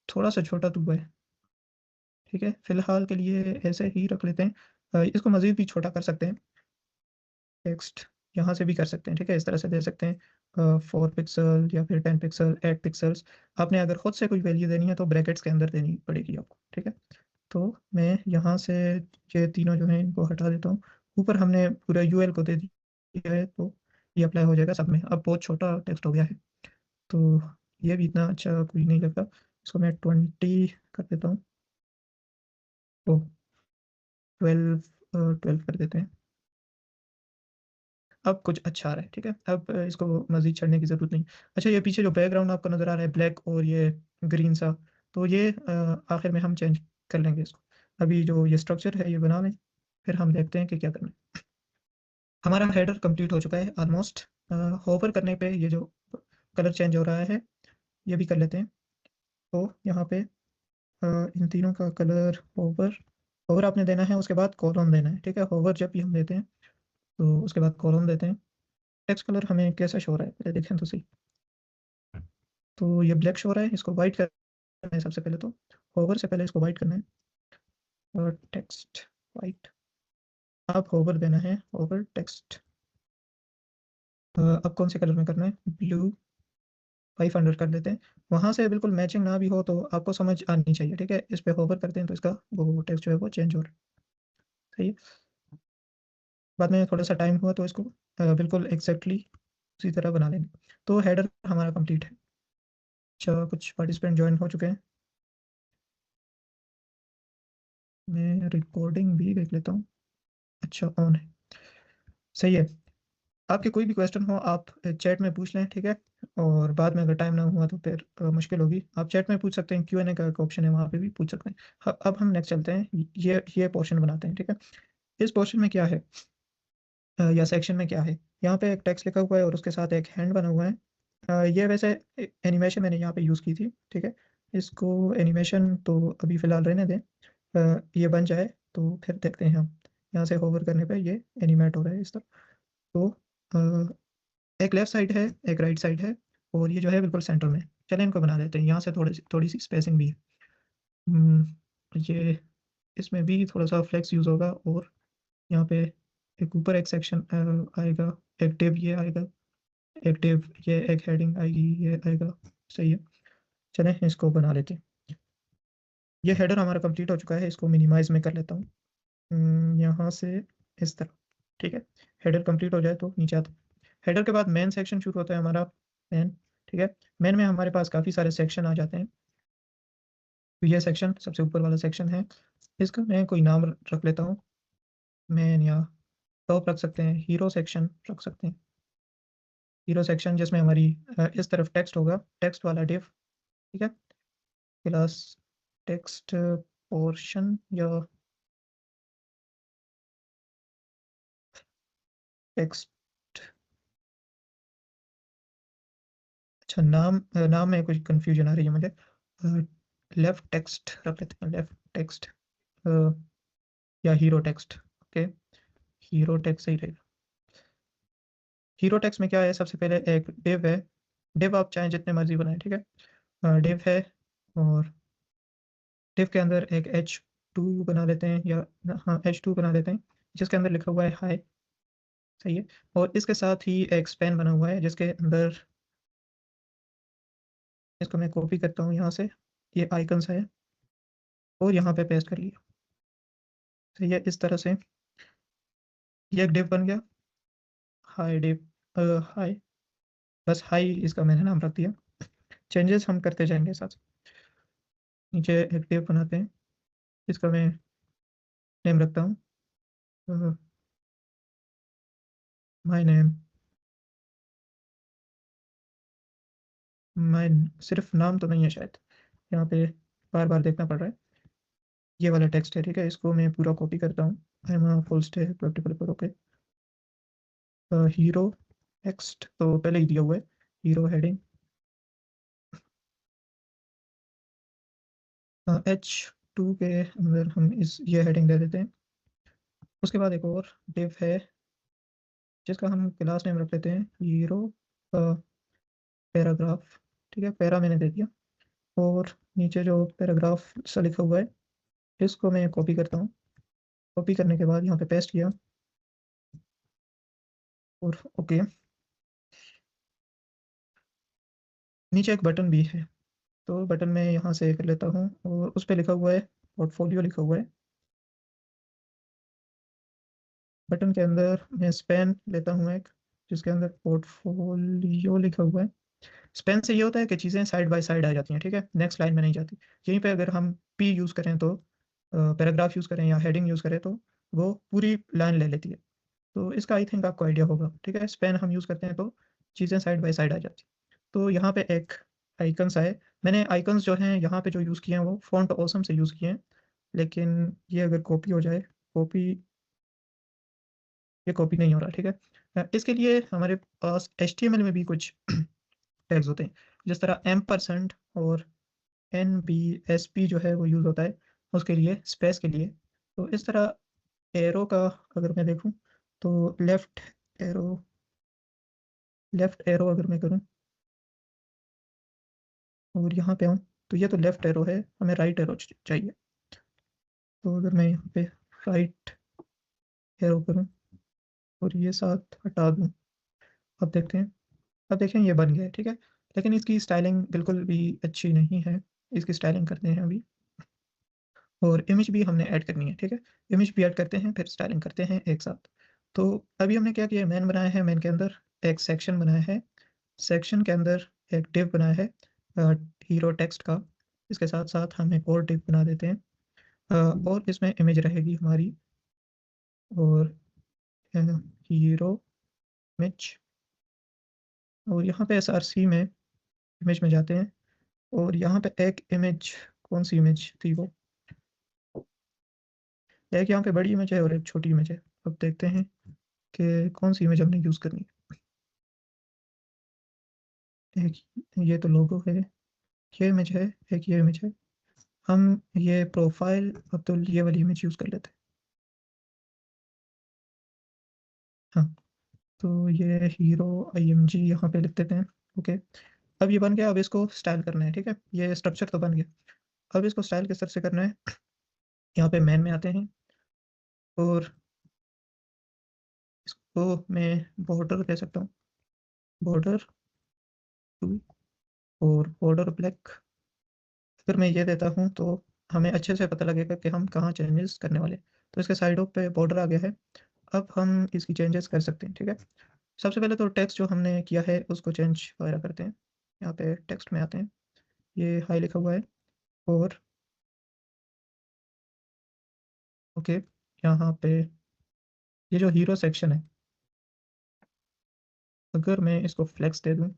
थोड़ा सा छोटा तो हुआ है, ठीक है, फिलहाल के लिए ऐसे ही रख लेते हैं। इसको मज़ीद भी छोटा कर सकते हैं। टेक्स्ट यहाँ से भी कर सकते हैं, ठीक है, इस तरह से दे सकते हैं 4 पिक्सल या फिर 10 पिक्सल, 8 पिक्सल्स। आपने अगर खुद से कोई वैल्यू देनी है तो ब्रैकेट्स के अंदर देनी पड़ेगी आपको, ठीक है। तो मैं यहाँ से ये तीनों जो हैं इनको हटा देता हूँ। ऊपर हमने पूरा UL को दे दिया है तो ये अप्लाई हो जाएगा सब में। अब बहुत छोटा टेक्स्ट हो गया है तो ये भी इतना अच्छा कोई नहीं लगता। इसको मैं 20 कर देता हूँ, तो 12 कर देते हैं। अब कुछ अच्छा आ रहा है, ठीक है। अब इसको मज़ीद चढ़ने की ज़रूरत नहीं। अच्छा, ये पीछे जो बैकग्राउंड आपको नज़र आ रहा है ब्लैक और ये ग्रीन सा, तो ये आखिर में हम चेंज कर लेंगे इसको। अभी जो ये स्ट्रक्चर है ये बना लें, फिर हम देखते हैं कि क्या करना है। हमारा हेडर कंप्लीट हो चुका है ऑलमोस्ट। होवर करने पे ये जो कलर चेंज हो रहा है ये भी कर लेते हैं। तो यहाँ पे इन तीनों का कलर होवर होवर आपने देना है, उसके बाद कॉलम देना है, ठीक है। होवर जब भी हम देते हैं तो उसके बाद कॉलम देते हैं। टेक्स्ट कलर हमें कैसा शो हो रहा है पहले देखें तो सही। तो ये ब्लैक शो हो रहा है, इसको वाइट करना है सबसे पहले। तो होवर से पहले इसको वाइट करना है और टेक्स्ट वाइट। आप होवर देना है, होवर टेक्स्ट। अब कौन से कलर में करना है, ब्लू 500 कर लेते हैं। वहां से बिल्कुल मैचिंग ना भी हो तो आपको समझ आनी चाहिए, ठीक है। इस पे होवर करते हैं तो इसका वो टेक्स्ट जो है वो चेंज हो रहा है, सही है। बाद में थोड़ा सा टाइम हुआ तो इसको बिल्कुल एग्जैक्टली उसी तरह बना लेंगे। तो हेडर हमारा कंप्लीट है। अच्छा, कुछ पार्टिसिपेंट ज्वाइन हो चुके हैं। मैं रिकॉर्डिंग भी देख लेता हूँ। अच्छा, ऑन है, सही है। आपके कोई भी क्वेश्चन हो आप चैट में पूछ लें, ठीक है। और बाद में अगर टाइम ना हुआ तो फिर मुश्किल होगी। आप चैट में पूछ सकते हैं, Q&A का एक ऑप्शन है वहाँ पे भी पूछ सकते हैं। अब हम नेक्स्ट चलते हैं, ये पोर्शन बनाते हैं, ठीक है। इस पोर्शन में क्या है, या सेक्शन में क्या है, यहाँ पे एक टेक्स्ट लिखा हुआ है और उसके साथ एक हैंड बना हुआ है। ये वैसे एनिमेशन मैंने यहाँ पे यूज़ की थी, ठीक है। इसको एनिमेशन तो अभी फ़िलहाल रहने दें। ये बन जाए तो फिर देखते हैं हम। यहाँ से होवर करने पे ये एनिमेट हो रहा है इस तरह। तो एक लेफ्ट साइड है, एक राइट साइड है, और ये जो है बिल्कुल सेंटर में। चलें इनको बना देते हैं। यहाँ से थोड़ी सी स्पेसिंग भी है। ये इसमें भी थोड़ा सा फ्लेक्स यूज़ होगा। और यहाँ पे एक ऊपर एक सेक्शन आएगा, एक डिव ये आएगा, एक डिव ये, एक हेडिंग आएगी, ये आएगा, सही है। चलें इसको बना लेते हैं। ये हेडर हमारा कंप्लीट हो चुका है, इसको मिनिमाइज में कर लेता हूँ यहाँ से इस तरह, ठीक है। हेडर कंप्लीट हो जाए तो नीचे आता हूँ। हेडर के बाद मेन सेक्शन शुरू होता है हमारा, मेन, ठीक है। मेन में हमारे पास काफ़ी सारे सेक्शन आ जाते हैं। तो ये सेक्शन सबसे ऊपर वाला सेक्शन है, इसका मैं कोई नाम रख लेता हूँ। मेन या टॉप रख सकते हैं, हीरो सेक्शन रख सकते हैं। हीरो सेक्शन जिसमें हमारी इस तरफ टेक्स्ट होगा, टेक्स्ट वाला डिव, ठीक है। प्लस टेक्स्ट पोर्शन या टेक्स्ट। अच्छा, नाम में कुछ कंफ्यूजन आ रही है मुझे। लेफ्ट टेक्स्ट रख लेते हैं, लेफ्ट टेक्स्ट या hero text, okay. Hero text सही रहेगा। हीरो टेक्स्ट में क्या है, सबसे पहले एक डिव है। डिव आप चाहें जितने मर्जी बनाएं, ठीक है। डिव है और डिव के अंदर एक H2 बना लेते हैं, या हाँ H2 बना लेते हैं, जिसके अंदर लिखा हुआ है हाई, सही है। और इसके साथ ही एक स्पैन बना हुआ है जिसके अंदर, इसको मैं कॉपी करता हूँ यहाँ से, ये आइकन्स है, और यहाँ पे पेस्ट कर लिया, सही है। इस तरह से ये एक डिव बन गया, हाई डिव, हाई, बस हाई इसका मैंने नाम रख दिया। चेंजेस हम करते जाएंगे साथ। नीचे एक डिव बनाते हैं, इसका मैं नेम रखता हूँ माय नेम। माय सिर्फ नाम तो नहीं है शायद, यहाँ पे बार बार देखना पड़ रहा है। ये वाला टेक्स्ट है, ठीक है। इसको मैं पूरा कॉपी करता हूँ। आई am full stack web developer, okay. Hero text तो पहले ही दिया हुआ है, हीरो हेडिंग H2 के अंदर हम ये हेडिंग दे देते हैं। उसके बाद एक और डिव है जिसका हम क्लास नेम रख लेते हैं हीरो पैराग्राफ, ठीक है। पैरा मैंने दे दिया। और नीचे जो पैराग्राफ सा लिखा हुआ है, इसको मैं कॉपी करता हूँ। कॉपी करने के बाद यहाँ पे पेस्ट किया, और ओके। नीचे एक बटन भी है, तो बटन में यहाँ से कर लेता हूँ, और उस पर लिखा हुआ है पोर्टफोलियो लिखा हुआ है। बटन के अंदर मैं स्पैन लेता हूँ एक, जिसके अंदर पोर्टफोलियो लिखा हुआ है। स्पैन से ये होता है कि चीज़ें साइड बाय साइड आ जाती हैं, ठीक है, नेक्स्ट लाइन में नहीं जाती। यहीं पे अगर हम पी यूज़ करें तो, पैराग्राफ यूज़ करें या हेडिंग यूज़ करें तो वो पूरी लाइन ले लेती है। तो इसका आई थिंक आपको आइडिया होगा, ठीक है। स्पैन हम यूज़ करते हैं तो चीज़ें साइड बाय साइड आ जाती हैं। तो यहाँ पे एक आइकन्स आए। मैंने आइकन्स जो हैं यहाँ पे जो यूज़ किए हैं वो फॉन्ट ऑसम से यूज़ किए हैं, लेकिन ये अगर कॉपी हो जाए, कॉपी, ये कॉपी नहीं हो रहा, ठीक है। इसके लिए हमारे पास HTML में भी कुछ टैग्स होते हैं, जिस तरह एम्परसेंड और NBSP जो है वो यूज़ होता है उसके लिए, स्पेस के लिए। तो इस तरह एरो का अगर मैं देखूँ तो लेफ्ट एरो अगर मैं करूँ और यहाँ पे आऊँ तो ये तो लेफ्ट एरो है, हमें राइट एरो चाहिए। तो अगर मैं यहाँ पे राइट एरो करूँ और ये साथ हटा दूँ, अब देखते हैं, अब देखें ये बन गया है, ठीक है। लेकिन इसकी स्टाइलिंग बिल्कुल भी अच्छी नहीं है, इसकी स्टाइलिंग करते हैं अभी, और इमेज भी हमने ऐड करनी है, ठीक है। इमेज भी ऐड करते हैं फिर स्टाइलिंग करते हैं एक साथ। तो अभी हमने क्या किया, मैन बनाया है, मैन के अंदर एक सेक्शन बनाया है, सेक्शन के अंदर एक डिव बनाया है हीरो टेक्स्ट का। इसके साथ साथ हम एक और डिव बना देते हैं और इसमें इमेज रहेगी हमारी, और हीरो इमेज, और यहाँ पे SRC में इमेज में जाते हैं और यहाँ पे एक इमेज, कौन सी इमेज थी वो, एक यहाँ पे बड़ी इमेज है और एक छोटी इमेज है। अब देखते हैं कि कौन सी इमेज हमने यूज़ करनी है। एक ये तो लोगो है, ये इमेज है, एक ये इमेज है। हम ये प्रोफाइल अब्दुल ये वाली इमेज यूज़ कर लेते हैं। हाँ, तो ये हीरो IMG यहाँ पे लिख देते हैं। ओके, अब ये बन गया, अब इसको स्टाइल करना है, ठीक है। ये स्ट्रक्चर तो बन गया, अब इसको स्टाइल किस तरह से करना है, यहाँ पे मैन में आते हैं और इसको मैं बॉर्डर दे सकता हूँ, बॉर्डर टू, और बॉर्डर ब्लैक अगर मैं ये देता हूँ तो हमें अच्छे से पता लगेगा कि हम कहाँ चेंजेस करने वाले हैं। तो इसके साइडों पे बॉर्डर आ गया है, अब हम इसकी चेंजेस कर सकते हैं, ठीक है। सबसे पहले तो टेक्स्ट जो हमने किया है उसको चेंज वगैरह करते हैं। यहाँ पे टेक्स्ट में आते हैं, ये हाई लिखा हुआ है, और ओके, यहाँ पे ये जो हीरो सेक्शन है, अगर मैं इसको फ्लेक्स दे दूँ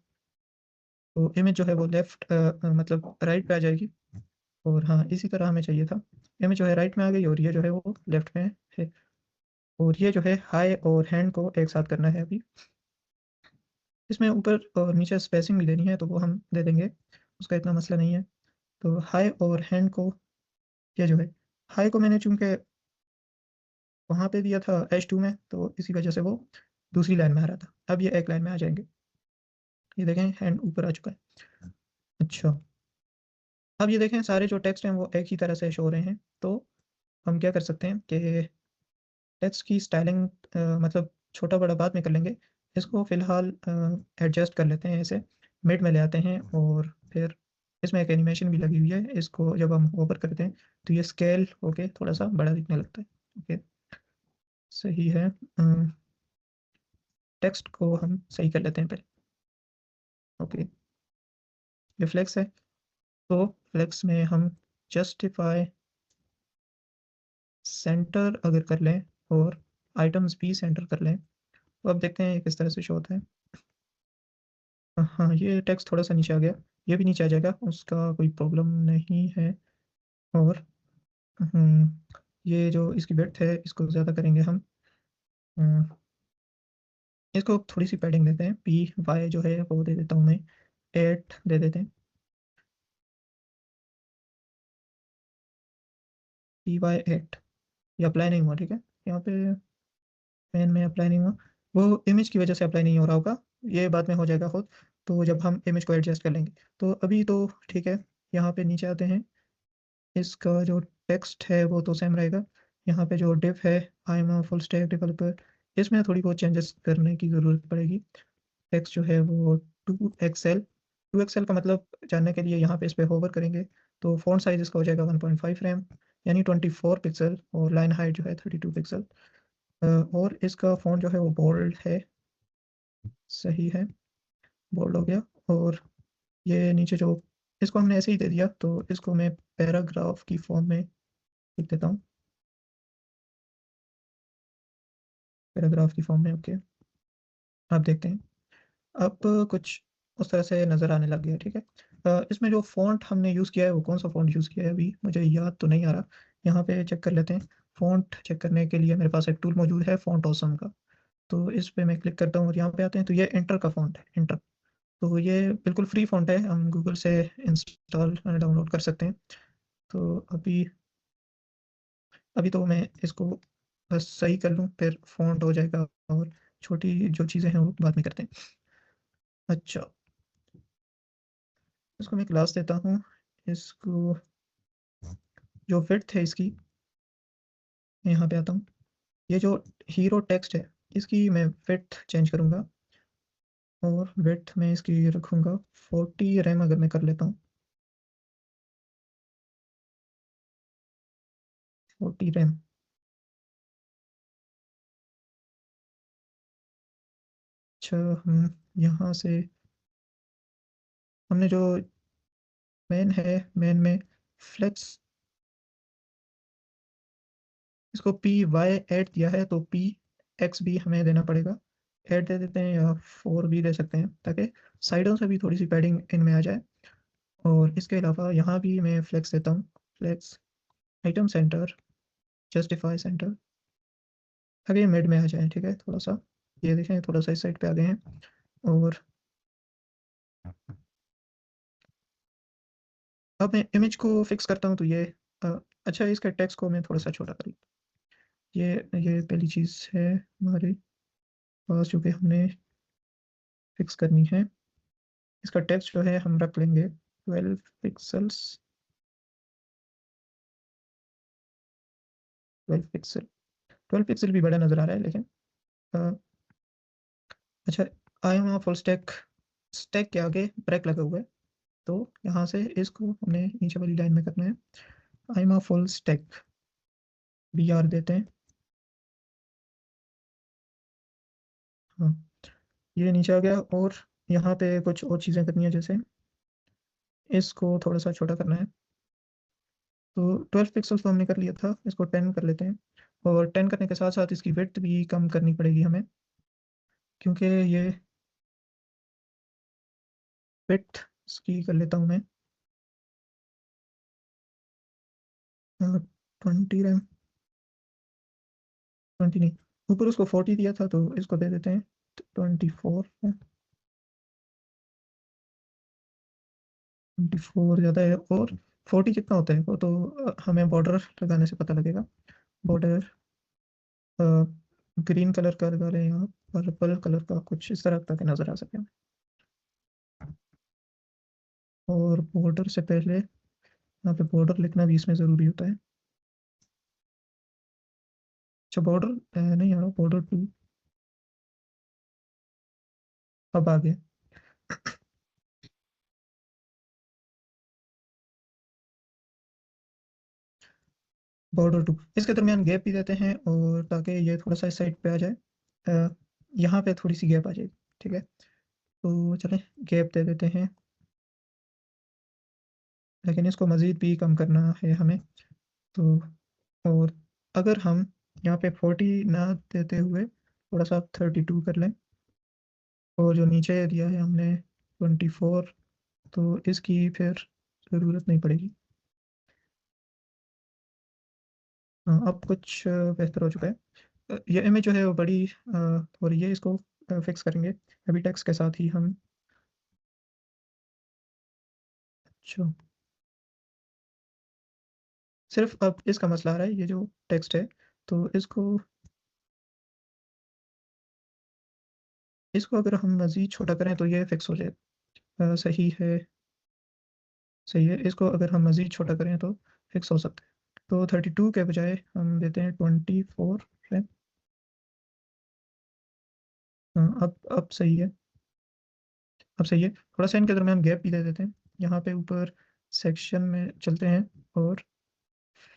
तो इमेज जो है वो लेफ्ट मतलब राइट पे आ जाएगी। और हाँ, इसी तरह हमें चाहिए था, इमेज जो है राइट में आ गई और ये जो है वो लेफ्ट में है। और ये जो है हाई और हैंड को एक साथ करना है अभी, इसमें ऊपर और नीचे स्पेसिंग भी देनी है तो वो हम दे देंगे, उसका इतना मसला नहीं है। तो हाई और हैंड को, ये जो है हाई को मैंने चूंकि वहाँ पे दिया था H2 में, तो इसी वजह से वो दूसरी लाइन में आ रहा था, अब ये एक लाइन में आ जाएंगे। ये देखें हैंड ऊपर आ चुका है। अच्छा, अब ये देखें सारे जो टेक्स्ट हैं वो एक ही तरह से शो हो रहे हैं। तो हम क्या कर सकते हैं कि टेक्स्ट की स्टाइलिंग मतलब छोटा बड़ा बाद में कर लेंगे, इसको फ़िलहाल एडजस्ट कर लेते हैं, इसे मिड में ले आते हैं, और फिर इसमें एक एनिमेशन भी लगी हुई है, इसको जब हम ओवर करते हैं तो ये स्केल होके थोड़ा सा बड़ा दिखने लगता है। ओके, सही है। टेक्स्ट को हम सही कर लेते हैं पहले। ओके, ये फ्लेक्स है, तो फ्लेक्स में हम जस्टिफाई सेंटर अगर कर लें और आइटम्स भी सेंटर कर लें तो अब देखते हैं ये किस तरह से शो होता है। हाँ, ये टेक्स्ट थोड़ा सा नीचे आ गया, ये भी नीचे आ जाएगा, उसका कोई प्रॉब्लम नहीं है। और ये जो इसकी विड्थ है इसको ज़्यादा करेंगे हम, हम्म, इसको थोड़ी सी पैडिंग देते हैं, PY जो है वो दे देता हूँ मैं 8 दे देते हैं, PY 8। ये अप्लाई नहीं हुआ, ठीक है, यहाँ पे पेन में अप्लाई नहीं हुआ, वो इमेज की वजह से अप्लाई नहीं हो रहा होगा, ये बाद में हो जाएगा खुद, तो जब हम इमेज को एडजस्ट कर लेंगे। तो अभी तो ठीक है, यहाँ पे नीचे आते हैं, इसका जो टेक्स्ट है वो तो सेम रहेगा। यहाँ पे जो डिव है, I am a full stack developer, इसमें थोड़ी बहुत चेंजेस करने की ज़रूरत पड़ेगी। टेक्स्ट जो है वो 2XL, 2XL का मतलब जानने के लिए यहाँ पे इस पे होवर करेंगे तो फ़ॉन्ट साइज़ इसका हो जाएगा 1.5 रैम, यानी 24 पिक्सल, और लाइन हाइट जो है 32 पिक्सल। और इसका फ़ॉन्ट जो है वो बोल्ड है, सही है, बोल्ड हो गया। और ये नीचे जो, इसको हमने ऐसे ही दे दिया, तो इसको मैं पैराग्राफ की फॉर्म में लिख देता हूँ, पैराग्राफ की फॉर्म में। ओके, आप देखते हैं अब कुछ उस तरह से नज़र आने लग गया, ठीक है। इसमें जो फ़ॉन्ट हमने यूज़ किया है वो कौन सा फ़ॉन्ट यूज़ किया है अभी मुझे याद तो नहीं आ रहा, यहाँ पे चेक कर लेते हैं। फ़ॉन्ट चेक करने के लिए मेरे पास एक टूल मौजूद है फ़ॉन्ट ऑसम का, तो इस पे मैं क्लिक करता हूँ और यहाँ पे आते हैं, तो ये इंटर का फ़ॉन्ट है, इंटर। तो ये बिल्कुल फ्री फ़ॉन्ट है, हम गूगल से इंस्टॉल डाउनलोड कर सकते हैं। तो अभी तो मैं इसको बस सही कर लूँ, फिर फ़ॉन्ट हो जाएगा और छोटी जो चीज़ें हैं वो बाद में करते हैं। अच्छा, इसको मैं क्लास देता हूँ। इसको जो विड्थ है इसकी, मैं यहाँ पे आता हूँ। ये जो हीरो टेक्स्ट है, इसकी मैं विड्थ चेंज करूँगा और विड्थ में इसकी रखूँगा 40 रैम अगर मैं कर लेता हूँ। 40 रैम। अच्छा, हम यहाँ से हमने जो मेन है, मेन में फ्लेक्स इसको पी वाई ऐड दिया है, तो पी एक्स भी हमें देना पड़ेगा। ऐड दे देते हैं या 4 भी दे सकते हैं, ताकि साइडों से भी थोड़ी सी पैडिंग इनमें आ जाए। और इसके अलावा यहाँ भी मैं फ्लेक्स देता हूँ। Flex item centre, justify centre, ताकि ये मिड में आ जाए। ठीक है, थोड़ा सा ये देखें, थोड़ा सा इस साइड पे आ गए हैं। और अब मैं इमेज को फिक्स करता हूँ, तो ये अच्छा, इसके टेक्स्ट को मैं थोड़ा सा छोटा कर लूँ। ये पहली चीज़ है हमारे पास जो कि हमने फिक्स करनी है। इसका टेक्स्ट जो है हम रख लेंगे 12 पिक्सल्स। 12 पिक्सल, 12 पिक्सल भी बड़ा नज़र आ रहा है, लेकिन अ, अच्छा, आई एम फुल स्टैक, स्टैक के आगे ब्रेक लगा हुआ है, तो यहाँ से इसको हमने नीचे वाली लाइन में करना है। I am full stack, B R देते हैं। हाँ, ये नीचे आ गया। और यहाँ पे कुछ और चीज़ें करनी है, जैसे इसको थोड़ा सा छोटा करना है। तो 12 पिक्सल तो हमने कर लिया था, इसको 10 कर लेते हैं। और 10 करने के साथ साथ इसकी विड्थ भी कम करनी पड़ेगी हमें, क्योंकि ये विड्थ इसकी कर लेता हूँ मैं 20 रैम, 20 नहीं, ऊपर उसको 40 दिया था, तो इसको दे देते हैं 24। 24 ज़्यादा है, और 40 कितना होता है वो तो हमें बॉर्डर लगाने से पता लगेगा। बॉर्डर ग्रीन कलर का लगा रहे हैं, यहाँ पर्पल कलर का कुछ इस तरह ताकि नज़र आ सके। और बॉर्डर से पहले यहाँ पे बॉर्डर लिखना भी इसमें ज़रूरी होता है। अच्छा, बॉर्डर नहीं आ रहा, बॉर्डर 2 अब आ गया। बॉर्डर 2, इसके दरमियान गैप भी देते हैं, और ताकि ये थोड़ा सा इस साइड पे आ जाए, अ, यहाँ पे थोड़ी सी गैप आ जाएगी। ठीक है, तो चलें गैप दे देते हैं, लेकिन इसको मज़ीद भी कम करना है हमें। तो और अगर हम यहाँ पे 40 ना देते हुए थोड़ा सा 32 कर लें, और जो नीचे दिया है हमने 24, तो इसकी फिर ज़रूरत नहीं पड़ेगी। हाँ, अब कुछ बेहतर हो चुका है। ये इमेज जो है वो बड़ी हो रही है, इसको फिक्स करेंगे अभी टेक्स्ट के साथ ही हम। अच्छा, सिर्फ अब इसका मसला आ रहा है, ये जो टेक्स्ट है, तो इसको अगर हम मज़ीद छोटा करें तो ये फिक्स हो जाए। सही है, सही है, इसको अगर हम मज़ीद छोटा करें तो फिक्स हो सकता है। तो 32 के बजाय हम देते हैं 24 है। हाँ, अब सही है, अब सही है। थोड़ा सा इनके दरमियान गैप भी दे देते हैं। यहाँ पे ऊपर सेक्शन में चलते हैं, और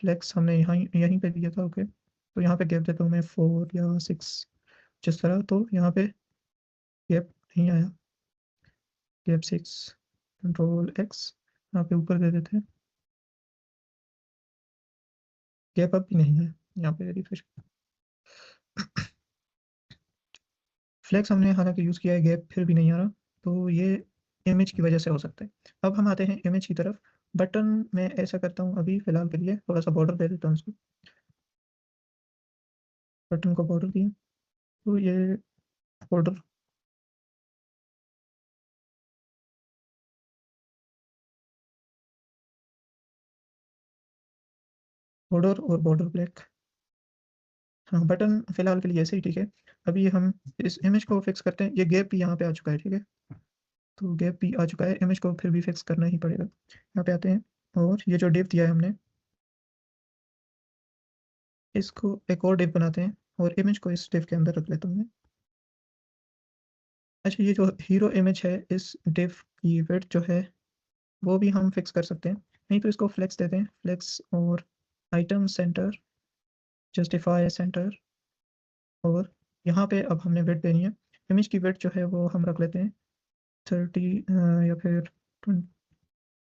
फ्लेक्स हमने यहाँ यहीं पे दिया था। ओके, तो यहाँ पे गैप देता हूँ मैं 4 या 6, जिस तरह, तो यहाँ पे गैप नहीं आया। गैप 6, कंट्रोल एक्स, यहाँ पे ऊपर दे देते हैं। गैप अब भी नहीं है, यहाँ पे रिफ्रेश। फ्लेक्स हमने हालांकि यूज़ किया है, गैप फिर भी नहीं आ रहा, तो ये इमेज की वजह से हो सकता है। अब हम आते हैं इमेज की तरफ। बटन मैं ऐसा करता हूँ, अभी फ़िलहाल के लिए थोड़ा सा बॉर्डर दे देता हूँ इसको। बटन को बॉर्डर दिया, तो ये बॉर्डर बॉर्डर और बॉर्डर ब्लैक। हाँ, बटन फिलहाल के लिए ऐसे ही ठीक है। अभी हम इस इमेज को फिक्स करते हैं। ये गैप भी यहाँ पे आ चुका है, ठीक है। तो गैप भी आ चुका है, इमेज को फिर भी फिक्स करना ही पड़ेगा। यहाँ पे आते हैं और ये जो डिव दिया है हमने, इसको एक और डिव बनाते हैं और इमेज को इस डिव के अंदर रख लेता हूँ मैं। अच्छा, ये जो हीरो इमेज है, इस डिव की विड्थ जो है वो भी हम फिक्स कर सकते हैं। नहीं तो इसको फ्लेक्स देते हैं, फ्लेक्स और आइटम सेंटर, जस्टिफाई सेंटर। और यहाँ पे अब हमने विड्थ देनी है। इमेज की विड्थ जो है वो हम रख लेते हैं 30 या फिर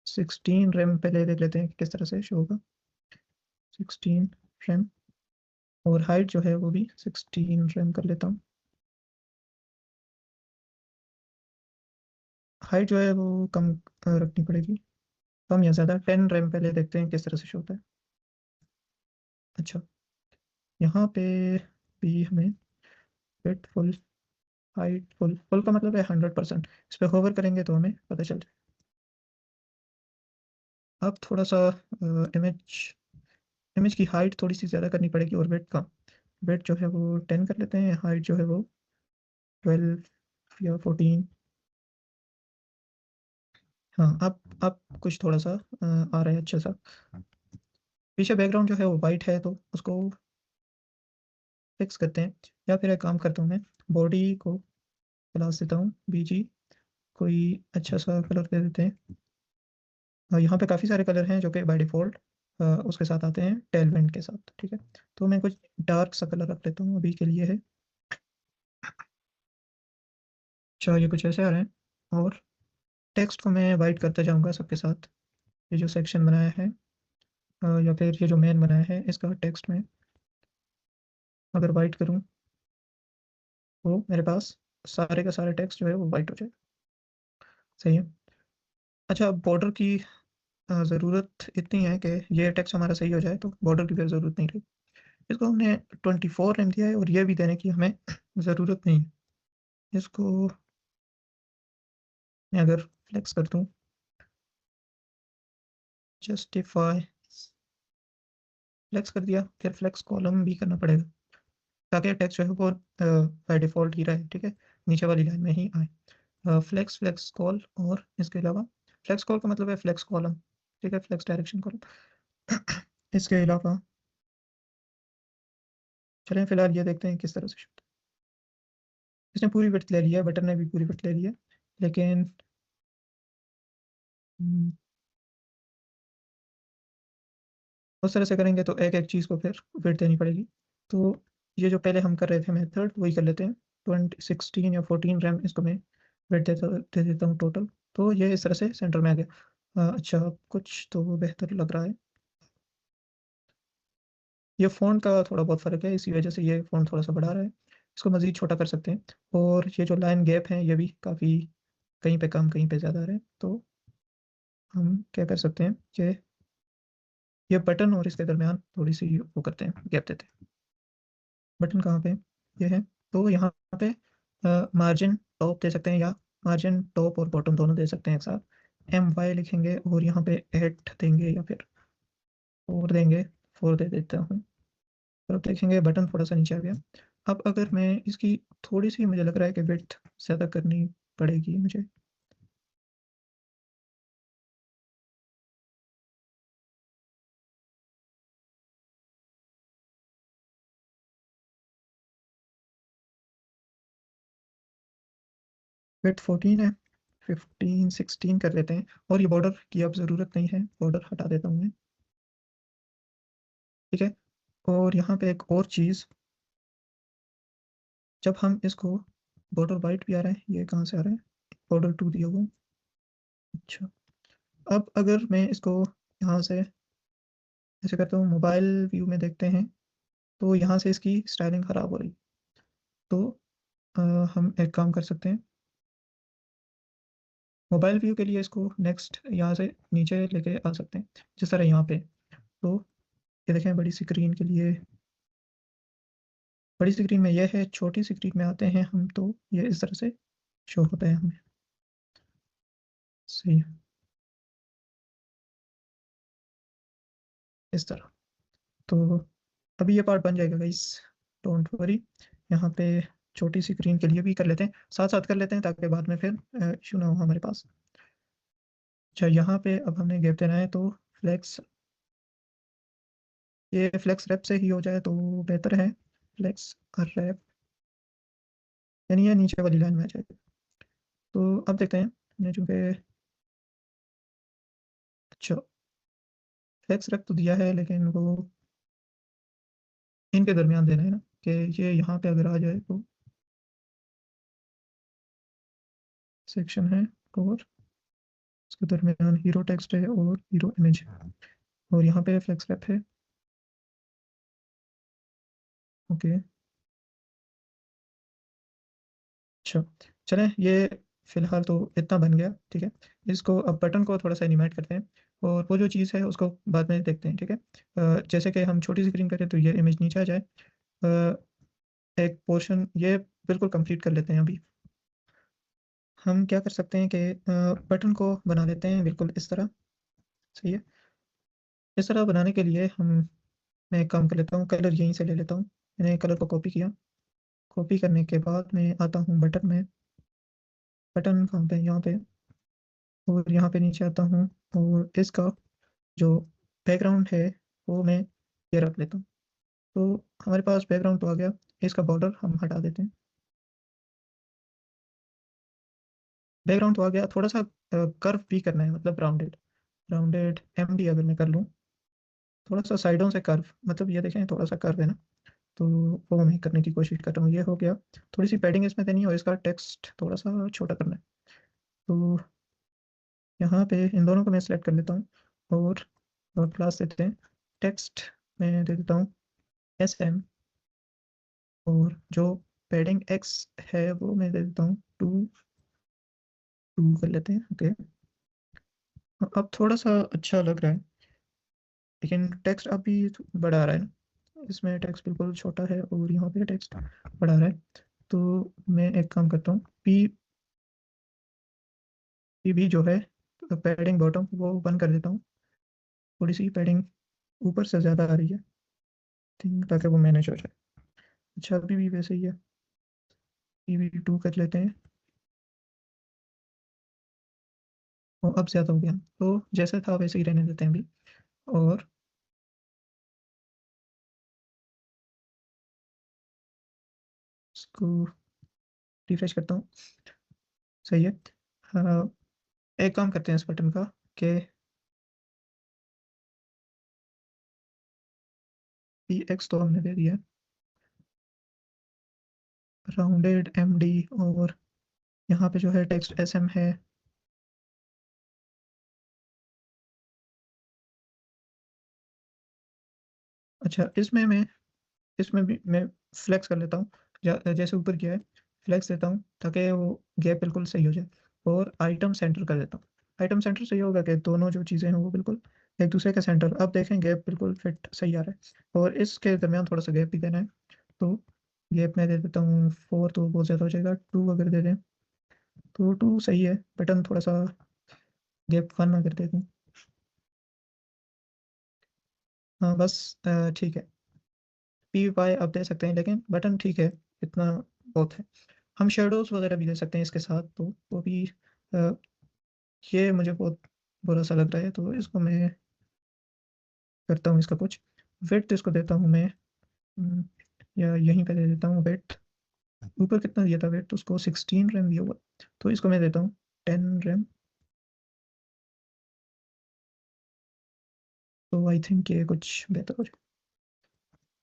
16 रैम पहले देख लेते हैं कि किस तरह से शो होगा। 16 रैम और हाइट जो है वो भी 16 रैम कर लेता हूँ। हाइट जो है वो कम रखनी पड़ेगी, कम या ज़्यादा। 10 रैम पहले देखते हैं किस तरह से शो होता है। अच्छा, यहाँ पे भी हमें width full, height full, full का मतलब है 100%। इस पर होवर करेंगे तो हमें पता चल जाए। अब थोड़ा सा इमेज इमेज की हाइट थोड़ी सी ज़्यादा करनी पड़ेगी और वेट कम। वेट जो है वो 10 कर लेते हैं, हाइट जो है वो 12 या 14। हाँ, अब कुछ थोड़ा सा आ रहा है अच्छा सा। पीछे बैकग्राउंड जो है वो वाइट है तो उसको फिक्स करते हैं। या फिर एक काम करता हूँ मैं, बॉडी को क्लास देता हूँ बीजी, कोई अच्छा सा कलर दे देते हैं। यहाँ पे काफ़ी सारे कलर हैं जो कि बाय डिफ़ॉल्ट उसके साथ आते हैं, टेलवेंट के साथ, ठीक है। तो मैं कुछ डार्क सा कलर रख लेता हूँ अभी के लिए है। अच्छा, ये कुछ ऐसे आ रहे हैं। और टेक्स्ट को मैं वाइट करते जाऊँगा सबके साथ। ये जो सेक्शन बनाया है या फिर ये जो मेन बनाया है, इसका टेक्स्ट में अगर वाइट करूँ तो मेरे पास सारे का सारा टेक्स्ट जो है वो वाइट हो जाए। सही है। अच्छा, बॉर्डर की ज़रूरत इतनी है कि ये टेक्स्ट हमारा सही हो जाए तो बॉर्डर की फिर ज़रूरत नहीं रही। इसको हमने 24 रन दिया है और ये भी देने की हमें ज़रूरत नहीं है। इसको मैं अगर फ्लेक्स कर दूँ, जस्टिफाई, फ्लेक्स कर दिया, फिर फ्लेक्स कॉलम भी करना पड़ेगा ताकि टेक्स्ट जो है वो बाय डिफ़ॉल्ट ही रहे, ठीक है, नीचे वाली लाइन में ही आए। फ्लेक्स, फ्लेक्स कॉल और इसके अलावा फ्लेक्स कॉल का मतलब है फ्लेक्स कॉलम, ठीक है, फ्लेक्स डायरेक्शन कॉलम। इसके अलावा चलें फिलहाल ये देखते हैं किस तरह से shoot है। इसने पूरी विड्थ ले लिया है, बटन ने भी पूरी विड्थ ले ली है, लेकिन उस तरह से करेंगे तो एक एक चीज़ को फिर विड्थ देनी पड़ेगी। तो ये जो पहले हम कर रहे थे मेथड वही कर लेते हैं। 16 या 14 रैम इसको मैं विड्थ दे देता हूँ टोटल। तो ये इस तरह से सेंटर में आ गया। अच्छा, अब कुछ तो बेहतर लग रहा है। ये फ़ॉन्ट का थोड़ा बहुत फ़र्क है, इसी वजह से ये फ़ॉन्ट थोड़ा सा बढ़ा रहा है। इसको मज़ीद छोटा कर सकते हैं। और ये जो लाइन गैप हैं ये भी काफ़ी, कहीं पे कम कहीं पे ज़्यादा आ रहे हैं। तो हम क्या कर सकते हैं कि ये बटन और इसके दरमियान थोड़ी सी वो करते हैं, गैप देते हैं। बटन कहाँ पे? ये है। तो यहाँ पे मार्जिन टॉप दे सकते हैं या मार्जिन टॉप और बॉटम दोनों दे सकते हैं एक साथ। MY लिखेंगे और यहाँ पे 8 देंगे या फिर 4 देंगे। 4 दे देता हूँ। और अब देखेंगे बटन थोड़ा सा नीचे आ गया। अब अगर मैं इसकी थोड़ी सी, मुझे लग रहा है कि विड्थ ज़्यादा करनी पड़ेगी मुझे। विड्थ 14 है, 15 16 कर लेते हैं। और ये बॉर्डर की अब ज़रूरत नहीं है, बॉर्डर हटा देता हूँ मैं, ठीक है। और यहाँ पे एक और चीज़, जब हम इसको, बॉर्डर वाइट भी आ रहा है, ये कहाँ से आ रहा है? बॉर्डर 2 दिया हुआ है। अच्छा, अब अगर मैं इसको यहाँ से ऐसे करता हूँ, मोबाइल व्यू में देखते हैं तो यहाँ से इसकी स्टाइलिंग ख़राब हो रही। तो अ, हम एक काम कर सकते हैं, मोबाइल व्यू के लिए इसको नेक्स्ट यहाँ से नीचे लेके आ सकते हैं, जिस तरह यहाँ पे। तो ये देखें, बड़ी स्क्रीन के लिए, बड़ी स्क्रीन में यह है, छोटी स्क्रीन में आते हैं हम तो ये इस तरह से शो होता है हमें। सही है, इस तरह। तो अभी ये पार्ट बन जाएगा गाइस, डोंट वरी। यहाँ पे छोटी सी स्क्रीन के लिए भी कर लेते हैं, साथ साथ कर लेते हैं ताकि बाद में फिर इशू ना हो हमारे पास। अच्छा, यहाँ पे अब हमने गैप देना है, तो फ्लेक्स, ये फ्लेक्स रैप से ही हो जाए तो बेहतर है। फ्लेक्स और रैप, यानी ये नीचे वाली लाइन में आ जाएगा। तो अब देखते हैं हमने चूँकि, अच्छा फ्लेक्स रैप तो दिया है लेकिन वो इनके दरमियान देना है ना, कि ये यहाँ पे अगर आ जाए तो सेक्शन है, और उसके दरमियान हीरो टेक्स्ट है और हीरो इमेज है, और यहाँ पे फ्लेक्स रैप है। ओके, अच्छा चलें, ये फिलहाल तो इतना बन गया, ठीक है। इसको अब बटन को थोड़ा सा एनिमेट करते हैं, और वो जो चीज़ है उसको बाद में देखते हैं, ठीक है। जैसे कि हम छोटी स्क्रीन करें तो ये इमेज नीचे आ जाए। एक पोर्शन ये बिल्कुल कंप्लीट कर लेते हैं अभी। हम क्या कर सकते हैं कि बटन को बना लेते हैं बिल्कुल इस तरह, सही है। इस तरह बनाने के लिए मैं एक काम कर लेता हूँ, कलर यहीं से ले लेता हूँ। मैंने कलर को कॉपी किया, कॉपी करने के बाद मैं आता हूँ बटन में। बटन कहाँ पे, यहाँ पे, और यहाँ पे नीचे आता हूँ, और इसका जो बैकग्राउंड है वो मैं ये रख लेता हूँ। तो हमारे पास बैकग्राउंड तो आ गया, इसका बॉर्डर हम हटा देते हैं। बैकग्राउंड तो आ गया, थोड़ा सा कर्व भी करना है, मतलब राउंडेड, राउंडेड एमडी अगर मैं कर लूँ, थोड़ा सा साइडों से कर्व, मतलब ये देखें थोड़ा सा कर्व है ना, तो वो मैं करने की कोशिश कर रहा हूँ। ये हो गया, थोड़ी सी पैडिंग इसमें देनी है, और इसका टेक्स्ट थोड़ा सा छोटा करना है। तो यहाँ पे इन दोनों को मैं सेलेक्ट कर लेता हूँ, और क्लास देते हैं टेक्स्ट, मैं दे देता हूँ SM, और जो पैडिंग एक्स है वो मैं दे देता हूँ 2 कर लेते हैं। ओके, अब थोड़ा सा अच्छा लग रहा है, लेकिन टेक्स्ट अभी बड़ा आ रहा है ना, इसमें टेक्स्ट बिल्कुल छोटा है और यहाँ पे टेक्स्ट बड़ा आ रहा है। तो मैं एक काम करता हूँ, पी भी जो है पैडिंग बॉटम वो बंद कर देता हूँ। थोड़ी सी पैडिंग ऊपर से ज़्यादा आ रही है थिंक, ताकि वो मैनेज हो जाए। अच्छा अभी भी वैसे ही है, PV2 कर लेते हैं, और अब ज़्यादा हो गया, तो जैसे था वैसे ही रहने देते हैं अभी। और इसको रिफ्रेश करता हूँ, सही है। हाँ, एक काम करते हैं इस बटन का, कि PX तो हमने दे दिया, राउंडेड MD, और यहाँ पे जो है टेक्स्ट SM है। अच्छा, इसमें भी मैं फ्लेक्स कर लेता हूँ, जैसे ऊपर किया है, फ्लेक्स देता हूँ ताकि वो गैप बिल्कुल सही हो जाए, और आइटम सेंटर कर देता हूँ। आइटम सेंटर से ये होगा कि दोनों जो चीज़ें हैं वो बिल्कुल एक दूसरे का सेंटर, अब देखें गैप बिल्कुल फिट सही आ रहा है, और इसके दरमियान थोड़ा सा गैप भी देना है। तो गैप में दे देता हूँ 4, तो बहुत ज़्यादा हो जाएगा, 2 अगर दे दें तो 2 सही है। बटन थोड़ा सा गैप 1 अगर दे दूँ, हाँ बस ठीक है। PY आप दे सकते हैं, लेकिन बटन ठीक है, इतना बहुत है। हम शेडोज वगैरह भी दे सकते हैं इसके साथ, तो वो भी ये मुझे बहुत बुरा सा लग रहा है, तो इसको मैं करता हूँ इसका कुछ वेट, इसको देता हूँ मैं, हम्म, या यहीं पे दे देता हूँ वेट। ऊपर कितना दिया था वेट, तो उसको 16 रैम दिया हुआ, तो इसको मैं देता हूँ 10 रैम। तो आई थिंक ये कुछ बेहतर हो जाए।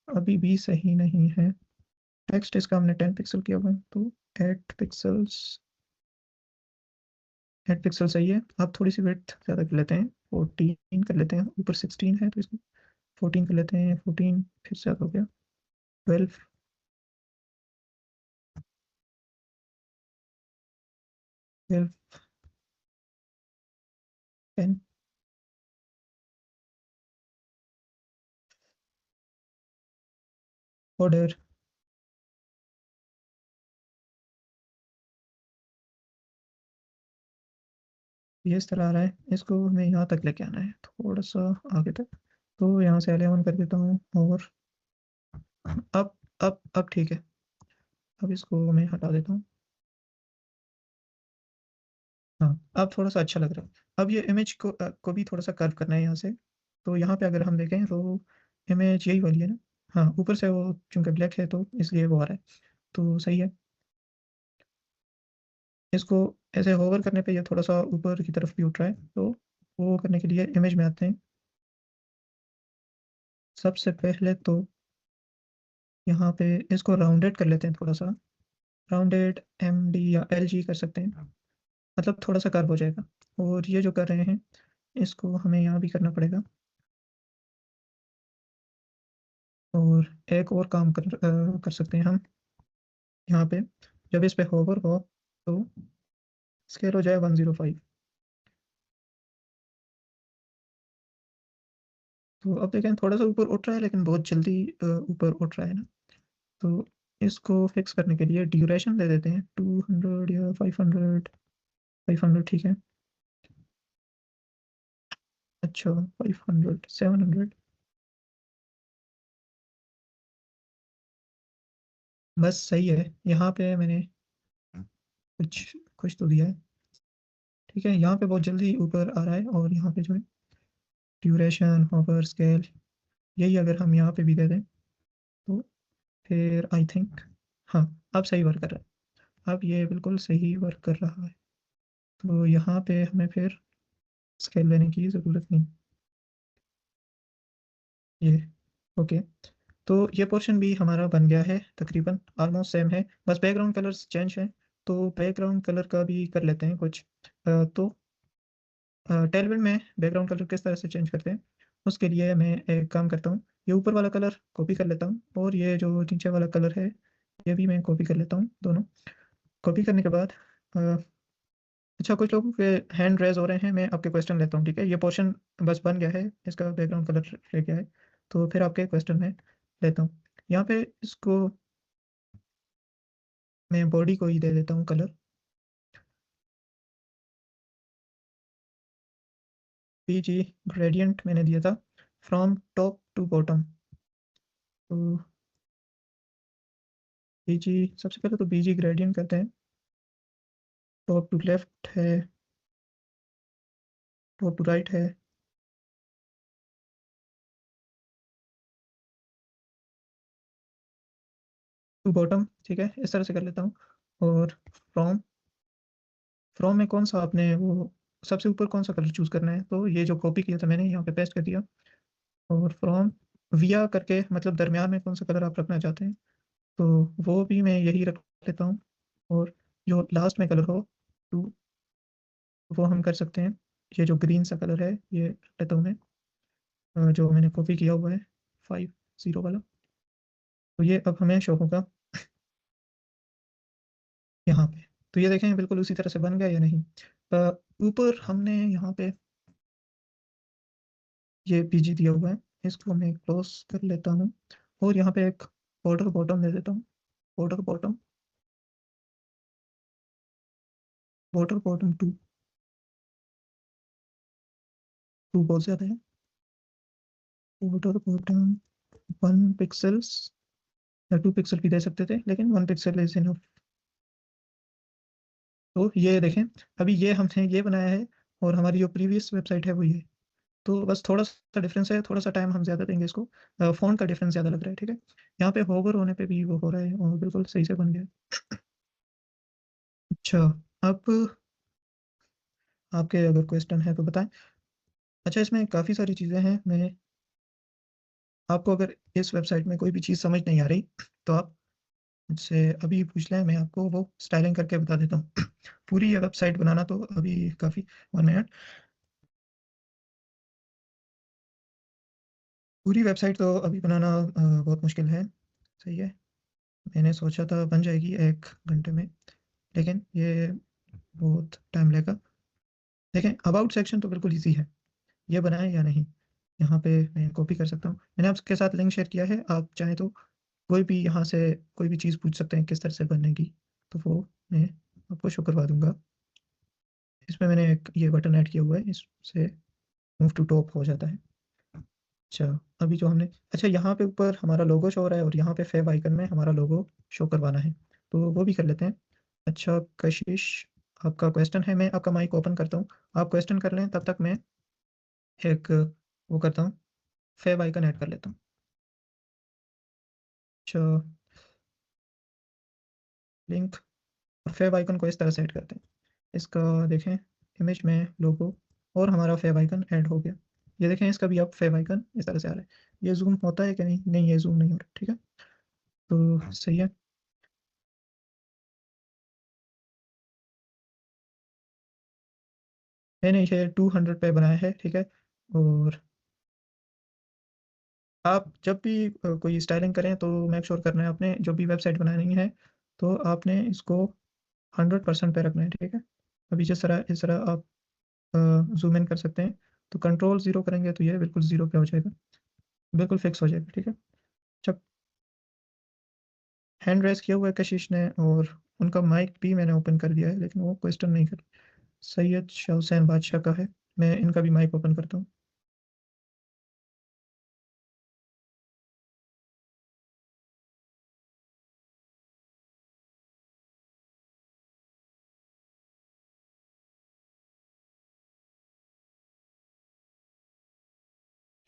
अभी भी सही नहीं है, टेक्स्ट इसका हमने 10 पिक्सल किया हुआ है, तो 8 पिक्सल्स, 8 पिक्सल सही है। आप थोड़ी सी वेट ज़्यादा कर लेते हैं, 14 कर लेते हैं, ऊपर 16 है तो इसको 14 कर लेते हैं, 14 फिर से ज़्यादा हो गया, 12, 12, 10। ऑर्डर, ये इस तरह आ रहा है, इसको हमें यहाँ तक लेके आना है, थोड़ा सा आगे तक। तो यहाँ से 11 कर देता हूँ और अब ठीक है। अब इसको मैं हटा देता हूँ। हाँ, अब थोड़ा सा अच्छा लग रहा है। अब ये इमेज को भी थोड़ा सा कर्व करना है यहाँ से। तो यहाँ पे अगर हम देखें तो इमेज यही वाली है ना। हाँ, ऊपर से वो चूंकि ब्लैक है तो इसलिए वो आ रहा है, तो सही है। इसको ऐसे होवर करने पे ये थोड़ा सा ऊपर की तरफ भी उठ रहा है, तो वो करने के लिए इमेज में आते हैं। सबसे पहले तो यहाँ पे इसको राउंडेड कर लेते हैं थोड़ा सा। राउंडेड MD या LG कर सकते हैं, मतलब थोड़ा सा कर्व हो जाएगा। और ये जो कर रहे हैं इसको हमें यहाँ भी करना पड़ेगा। और एक और काम कर सकते हैं हम। यहाँ पे जब इस पे होवर हो तो स्केल हो जाए 105। तो अब देखें थोड़ा सा ऊपर उठ रहा है, लेकिन बहुत जल्दी ऊपर उठ रहा है ना। तो इसको फिक्स करने के लिए ड्यूरेशन दे देते हैं 200 या 500। 500 ठीक है। अच्छा, 500 700 बस सही है। यहाँ पे मैंने कुछ कुछ तो दिया है। ठीक है, यहाँ पे बहुत जल्दी ऊपर आ रहा है। और यहाँ पे जो है ड्यूरेशन, होवर, स्केल, यही अगर हम यहाँ पे भी दे दें तो फिर आई थिंक हाँ, अब सही वर्क कर रहा है। अब ये बिल्कुल सही वर्क कर रहा है। तो यहाँ पे हमें फिर स्केल लेने की ज़रूरत नहीं। ये ओके। तो ये पोर्शन भी हमारा बन गया है, तकरीबन ऑलमोस्ट सेम है, बस बैकग्राउंड कलर्स चेंज है। तो बैकग्राउंड कलर का भी कर लेते हैं कुछ। तो टेलविन में बैकग्राउंड कलर किस तरह से चेंज करते हैं, उसके लिए मैं एक काम करता हूँ। ये ऊपर वाला कलर कॉपी कर लेता हूँ और ये जो नीचे वाला कलर है ये भी मैं कॉपी कर लेता हूँ, दोनों। कॉपी करने के बाद अच्छा, कुछ लोगों के हैंड रेज हो रहे हैं, मैं आपके क्वेश्चन लेता हूँ। ठीक है, ये पोर्शन बस बन गया है, इसका बैकग्राउंड कलर रह गया है। तो फिर आपके क्वेश्चन में लेता हूँ। यहाँ पे इसको मैं बॉडी को ही दे देता हूँ कलर। PG ग्रेडियंट मैंने दिया था, फ्रॉम टॉप टू बॉटम। तो PG, सबसे पहले तो PG ग्रेडियंट करते हैं। टॉप टू लेफ्ट है, टॉप टू राइट है, टू बॉटम। ठीक है, इस तरह से कर लेता हूँ। और फ्रॉम, फ्रॉम में कौन सा आपने वो सबसे ऊपर कौन सा कलर चूज करना है, तो ये जो कॉपी किया था मैंने यहाँ पे पेस्ट कर दिया। और फ्रॉम विया करके, मतलब दरमियान में कौन सा कलर आप रखना चाहते हैं, तो वो भी मैं यही रख लेता हूँ। और जो लास्ट में कलर हो टू, वो हम कर सकते हैं। ये जो ग्रीन सा कलर है ये रख लेता हूँ मैं, जो मैंने कॉपी किया हुआ है 50 वाला। तो ये अब हमें शो होगा यहाँ पे। तो ये देखें बिल्कुल उसी तरह से बन गया या नहीं। ऊपर हमने यहाँ पे ये PG दिया हुआ है, इसको मैं क्लोज कर लेता हूँ। और यहाँ पे एक बॉर्डर बॉटम दे देता हूँ। Border bottom, border bottom two, two बहुत ज़्यादा है। बॉर्डर बॉटम 1 पिक्सल्स या 2 पिक्सल भी दे सकते थे, लेकिन 1 पिक्सल इज इनफ। तो ये देखें, अभी ये हमने ये बनाया है और हमारी जो प्रीवियस वेबसाइट है वो ये। तो बस थोड़ा सा डिफरेंस है, थोड़ा सा टाइम हम ज़्यादा देंगे इसको। फ़ॉन्ट का डिफरेंस ज़्यादा लग रहा है। ठीक है, यहाँ पे होवर होने पे भी वो हो रहा है और बिल्कुल सही से बन गया है। अच्छा, अब आपके अगर क्वेश्चन है तो बताएं। अच्छा, इसमें काफ़ी सारी चीज़ें हैं। मैं आपको अगर इस वेबसाइट में कोई भी चीज़ समझ नहीं आ रही तो आप मुझसे अभी पूछ लें, मैं आपको वो स्टाइलिंग करके बता देता हूँ। पूरी ये वेबसाइट बनाना तो अभी काफ़ी, 1 मिनट। पूरी वेबसाइट तो अभी बनाना बहुत मुश्किल है। सही है, मैंने सोचा था बन जाएगी 1 घंटे में, लेकिन ये बहुत टाइम लेगा। देखें, अबाउट सेक्शन तो बिल्कुल इजी है, ये बनाएं या नहीं। यहाँ पे मैं कॉपी कर सकता हूँ, मैंने आपके साथ लिंक शेयर किया है, आप चाहें तो कोई भी यहाँ से कोई भी चीज़ पूछ सकते हैं किस तरह से बनेगी, तो वो मैं आपको शो करवा दूंगा। इसमें मैंने एक ये बटन ऐड किया हुआ है, इससे मूव टू टॉप हो जाता है। अच्छा, अभी जो हमने अच्छा यहाँ पे ऊपर हमारा लोगो शो हो रहा है और यहाँ पे फेव आइकन में हमारा लोगो शो करवाना है, तो वो भी कर लेते हैं। अच्छा कशिश, आपका क्वेश्चन है, मैं आपका माइक ओपन करता हूँ, आप क्वेश्चन कर लें, तब तक मैं एक वो करता हूँ, फेव आइकन ऐड कर लेता हूँ। अच्छा, लिंक और फेव आइकन को इस तरह से ऐड करते हैं, इसका देखें इमेज में लोगो और हमारा फेव आइकन ऐड हो गया। ये देखें इसका भी अब फेव आइकन इस तरह से आ रहा है। ये जूम होता है कि नहीं? नहीं, ये जूम नहीं हो रहा, ठीक है, तो सही है। मैंने इसे 200 पे बनाया है, ठीक है। और आप जब भी कोई स्टाइलिंग करें तो मेक श्योर करना है आपने, जो भी वेबसाइट बनानी है तो आपने इसको 100% पे रखना है, ठीक है। अभी जिस तरह इस तरह आप जूम इन कर सकते हैं, तो कंट्रोल 0 करेंगे तो ये बिल्कुल 0 पे हो जाएगा, बिल्कुल फिक्स हो जाएगा, ठीक है। जब हैंड रेस किया हुआ है कशिश ने, और उनका माइक भी मैंने ओपन कर दिया है, लेकिन वो क्वेश्चन नहीं कर। सैयद शाह हुसैन बादशाह का है, मैं इनका भी माइक ओपन करता हूँ।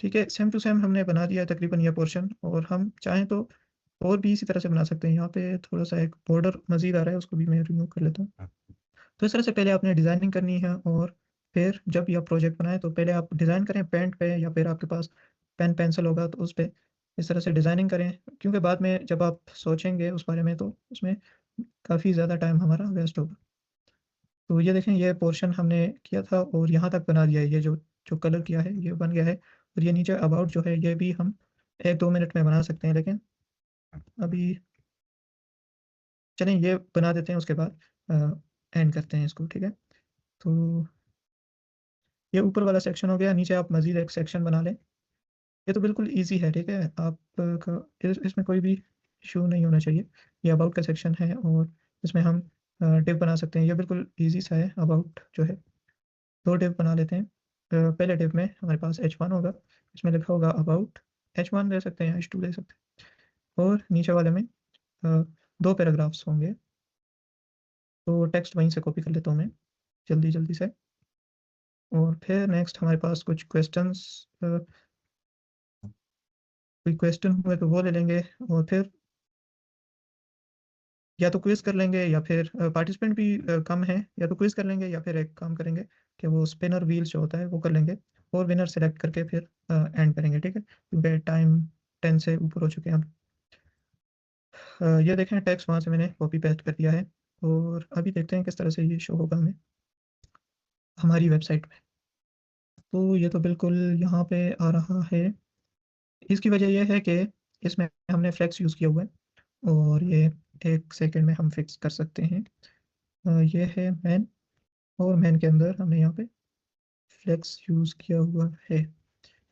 ठीक है, सेम टू सेम हमने बना दिया है तकरीबन ये पोर्शन, और हम चाहें तो और भी इसी तरह से बना सकते हैं। यहाँ पे थोड़ा सा एक बॉर्डर मजीद आ रहा है, उसको भी मैं रिमूव कर लेता हूँ। तो इस तरह से पहले आपने डिज़ाइनिंग करनी है, और फिर जब ये आप प्रोजेक्ट बनाएं तो पहले आप डिज़ाइन करें पेंट पे, या फिर आपके पास पेन पेंसिल होगा तो उस पे इस तरह से डिज़ाइनिंग करें, क्योंकि बाद में जब आप सोचेंगे उस बारे में तो उसमें काफ़ी ज़्यादा टाइम हमारा वेस्ट होगा। तो ये देखें, ये पोर्शन हमने किया था और यहाँ तक बना दिया है, ये जो जो कलर किया है ये बन गया है। और ये नीचे अबाउट जो है ये भी हम 1-2 मिनट में बना सकते हैं, लेकिन अभी चलें ये बना देते हैं, उसके बाद एंड करते हैं इसको, ठीक है। तो ये ऊपर वाला सेक्शन हो गया, नीचे आप मज़ीद एक सेक्शन बना लें। ये तो बिल्कुल ईज़ी है, ठीक है, आपका इसमें कोई भी इशू नहीं होना चाहिए। ये अबाउट का सेक्शन है और इसमें हम डिव बना सकते हैं, ये बिल्कुल ईज़ी सा है। अबाउट जो है 2 डिव बना लेते हैं। पहले डिव में हमारे पास H1 होगा, इसमें लिखा होगा अबाउट, H1 दे सकते हैं, H2 दे सकते हैं, और नीचे वाले में 2 पैराग्राफ्स होंगे। तो टेक्स्ट वहीं से कॉपी कर लेता हूँ मैं जल्दी जल्दी से। और फिर नेक्स्ट हमारे पास कुछ क्वेश्चंस, कोई क्वेश्चन हुए तो वो ले लेंगे, और फिर या तो क्विज कर लेंगे, या फिर पार्टिसिपेंट भी कम है, या तो क्विज कर लेंगे, या फिर एक काम करेंगे कि वो स्पिनर व्हील्स जो होता है वो कर लेंगे, और विनर सेलेक्ट करके फिर एंड करेंगे, ठीक है, क्योंकि टाइम 10 से ऊपर हो चुके हैं अब। ये देखें टेक्स्ट वहाँ से मैंने कॉपी पेस्ट कर दिया है, और अभी देखते हैं किस तरह से ये शो होगा हमें हमारी वेबसाइट में। तो ये तो बिल्कुल यहाँ पे आ रहा है। इसकी वजह यह है कि इसमें हमने फ्लेक्स यूज़ किया हुआ है, और ये 1 सेकेंड में हम फिक्स कर सकते हैं। ये है मैन, और मैन के अंदर हमने यहाँ पे फ्लेक्स यूज़ किया हुआ है।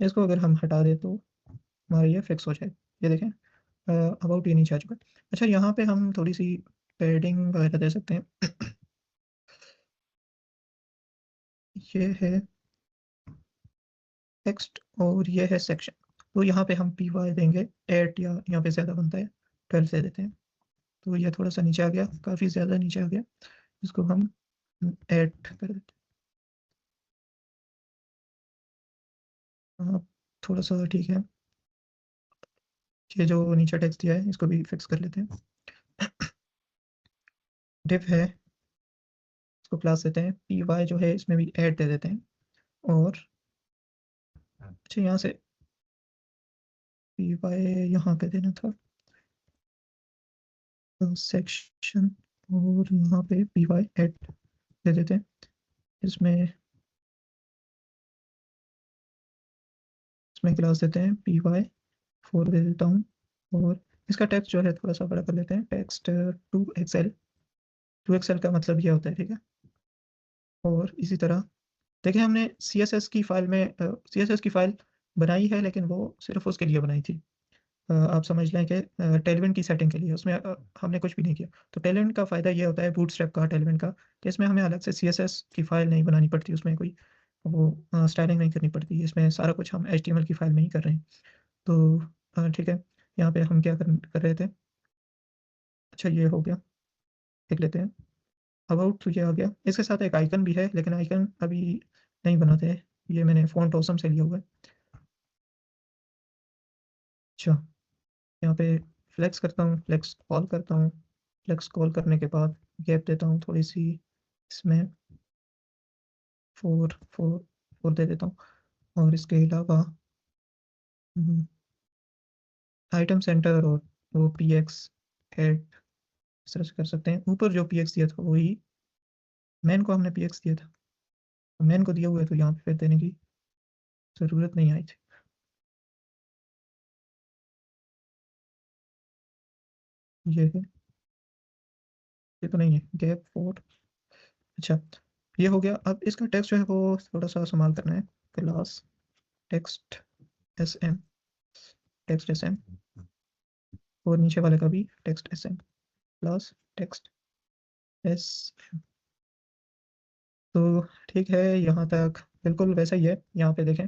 इसको अगर हम हटा दें तो हमारा ये फिक्स हो जाए। ये देखें अबाउट ये नीचे आ चुका है। अच्छा, यहाँ पे हम थोड़ी सी पैडिंग वगैरह दे सकते हैं। ये है टेक्स्ट और ये है सेक्शन, तो यहाँ पे हम PY देंगे 8, या यहाँ पे ज़्यादा बनता है 12 दे देते हैं। तो ये थोड़ा सा नीचे आ गया, काफ़ी ज़्यादा नीचे आ गया, इसको हम 8 कर देते हैं। थोड़ा सा ठीक है, ये जो नीचे टेक्स्ट दिया है इसको भी फिक्स कर लेते हैं। डिव है, इसको क्लास देते हैं, PY जो है इसमें भी 8 दे देते हैं। और अच्छा, यहाँ से PY यहाँ पे देना था सेक्शन, और यहाँ पे PY 8 दे देते हैं। इसमें इसमें क्लास देते हैं PY 4 दे देता हूँ। और इसका टेक्स्ट जो है थोड़ा सा बड़ा कर लेते हैं, टेक्स्ट 2XL, 2XL का मतलब ये होता है, ठीक है। और इसी तरह देखिए, हमने CSS की फाइल में CSS की फाइल बनाई है, लेकिन वो सिर्फ उसके लिए बनाई थी। आप समझ लें कि टेलविन की सेटिंग के लिए, उसमें हमने कुछ भी नहीं किया। तो टेलविन का फ़ायदा ये होता है, बूटस्ट्रैप का, टेलविन का, कि इसमें हमें अलग से CSS की फाइल नहीं बनानी पड़ती, उसमें कोई वो स्टाइलिंग नहीं करनी पड़ती, इसमें सारा कुछ हम HTML की फाइल में ही कर रहे हैं। तो ठीक है, यहाँ पे हम क्या कर रहे थे। अच्छा ये हो गया, देख लेते हैं। अबाउट तो ये आ गया, इसके साथ एक आइकन भी है, लेकिन आइकन अभी नहीं बनाते हैं, ये मैंने फ़ॉन्ट ऑसम से लिया हुआ है। अच्छा, यहाँ पे फ्लेक्स करता हूँ, फ्लेक्स कॉल करता हूँ, फ्लेक्स कॉल करने के बाद गैप देता हूँ थोड़ी सी, इसमें 4 दे देता हूँ। और इसके अलावा आइटम सेंटर और वो PX ऐड इस तरह से कर सकते हैं। ऊपर जो PX दिया था वही मैन को हमने PX दिया था, मैन को दिया हुआ है, तो यहाँ पे फिर देने की ज़रूरत नहीं आई थी। ये है, ये तो नहीं है, गैप 4। अच्छा, ये हो गया। अब इसका टेक्स्ट जो है वो थोड़ा सा संभाल करना है। Class text SM, text SM, और नीचे वाले का भी text SM, class text SM। तो ठीक है, यहाँ तक बिल्कुल वैसा ही है। यहाँ पे देखें,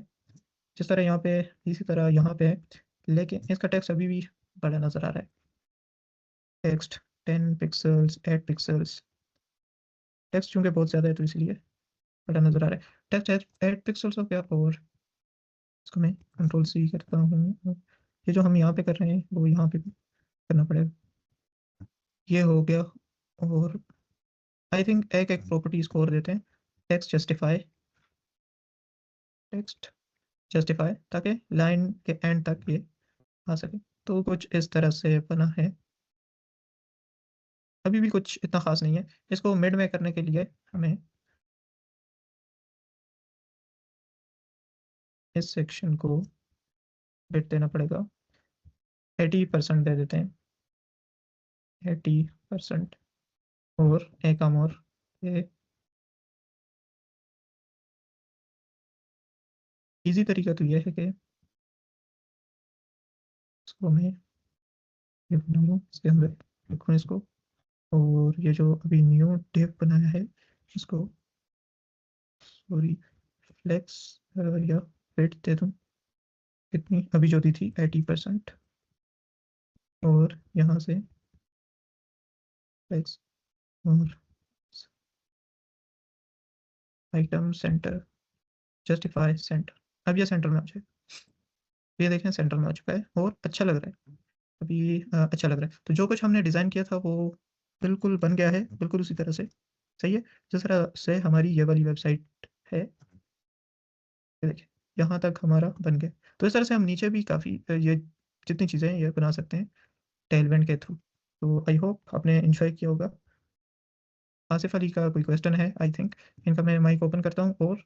जिस तरह यहाँ पे, इसी तरह यहाँ पे है, लेकिन इसका टेक्स्ट अभी भी बड़ा नज़र आ रहा है। टेक्स्ट 10 पिक्सल्स, 8 पिक्सल्स, टेक्स्ट चूँकि बहुत ज़्यादा है तो इसलिए बड़ा नज़र आ रहा है। टेक्स्ट 8 पिक्सल्स हो गया, और इसको मैं Ctrl+C करता हूँ। ये जो हम यहाँ पे कर रहे हैं वो यहाँ पे भी करना पड़ेगा। ये हो गया। और आई थिंक एक एक प्रॉपर्टीज को और देते हैं। टेक्स्ट जस्टिफाई, टेक्स्ट जस्टिफाई, ताकि लाइन के एंड तक ये आ सके। तो कुछ इस तरह से बना है। अभी भी कुछ इतना खास नहीं है। इसको मिड में करने के लिए हमें इस सेक्शन को बिट देना पड़ेगा, 80% दे देते हैं, 80%। और एक काम और, ये इजी तरीका तो ये है कि इसको मैं ये बना लूँ, इसके अंदर लिखूँ इसको, और ये जो अभी न्यू टेप बनाया है इसको, सॉरी, फ्लेक्स या फिट दे दूँ, कितनी अभी जो दी थी 80%, और यहाँ से फ्लेक्स और आइटम सेंटर, जस्टिफाई सेंटर। अब ये सेंटर में आ जाए, ये देखें सेंटर में आ चुका है और अच्छा लग रहा है। अभी अच्छा लग रहा है। तो जो कुछ हमने डिज़ाइन किया था वो बिल्कुल बन गया है, बिल्कुल उसी तरह से सही है जिस तरह से हमारी ये वाली वेबसाइट है। ये देखिए, यहाँ तक हमारा बन गया। तो इस तरह से हम नीचे भी काफ़ी ये जितनी चीज़ें हैं ये बना सकते हैं टेलवेंट के थ्रू। तो आई होप आपने इन्जॉय किया होगा। आसिफ अली का कोई क्वेश्चन है आई थिंक, इनका मैं माइक ओपन करता हूँ और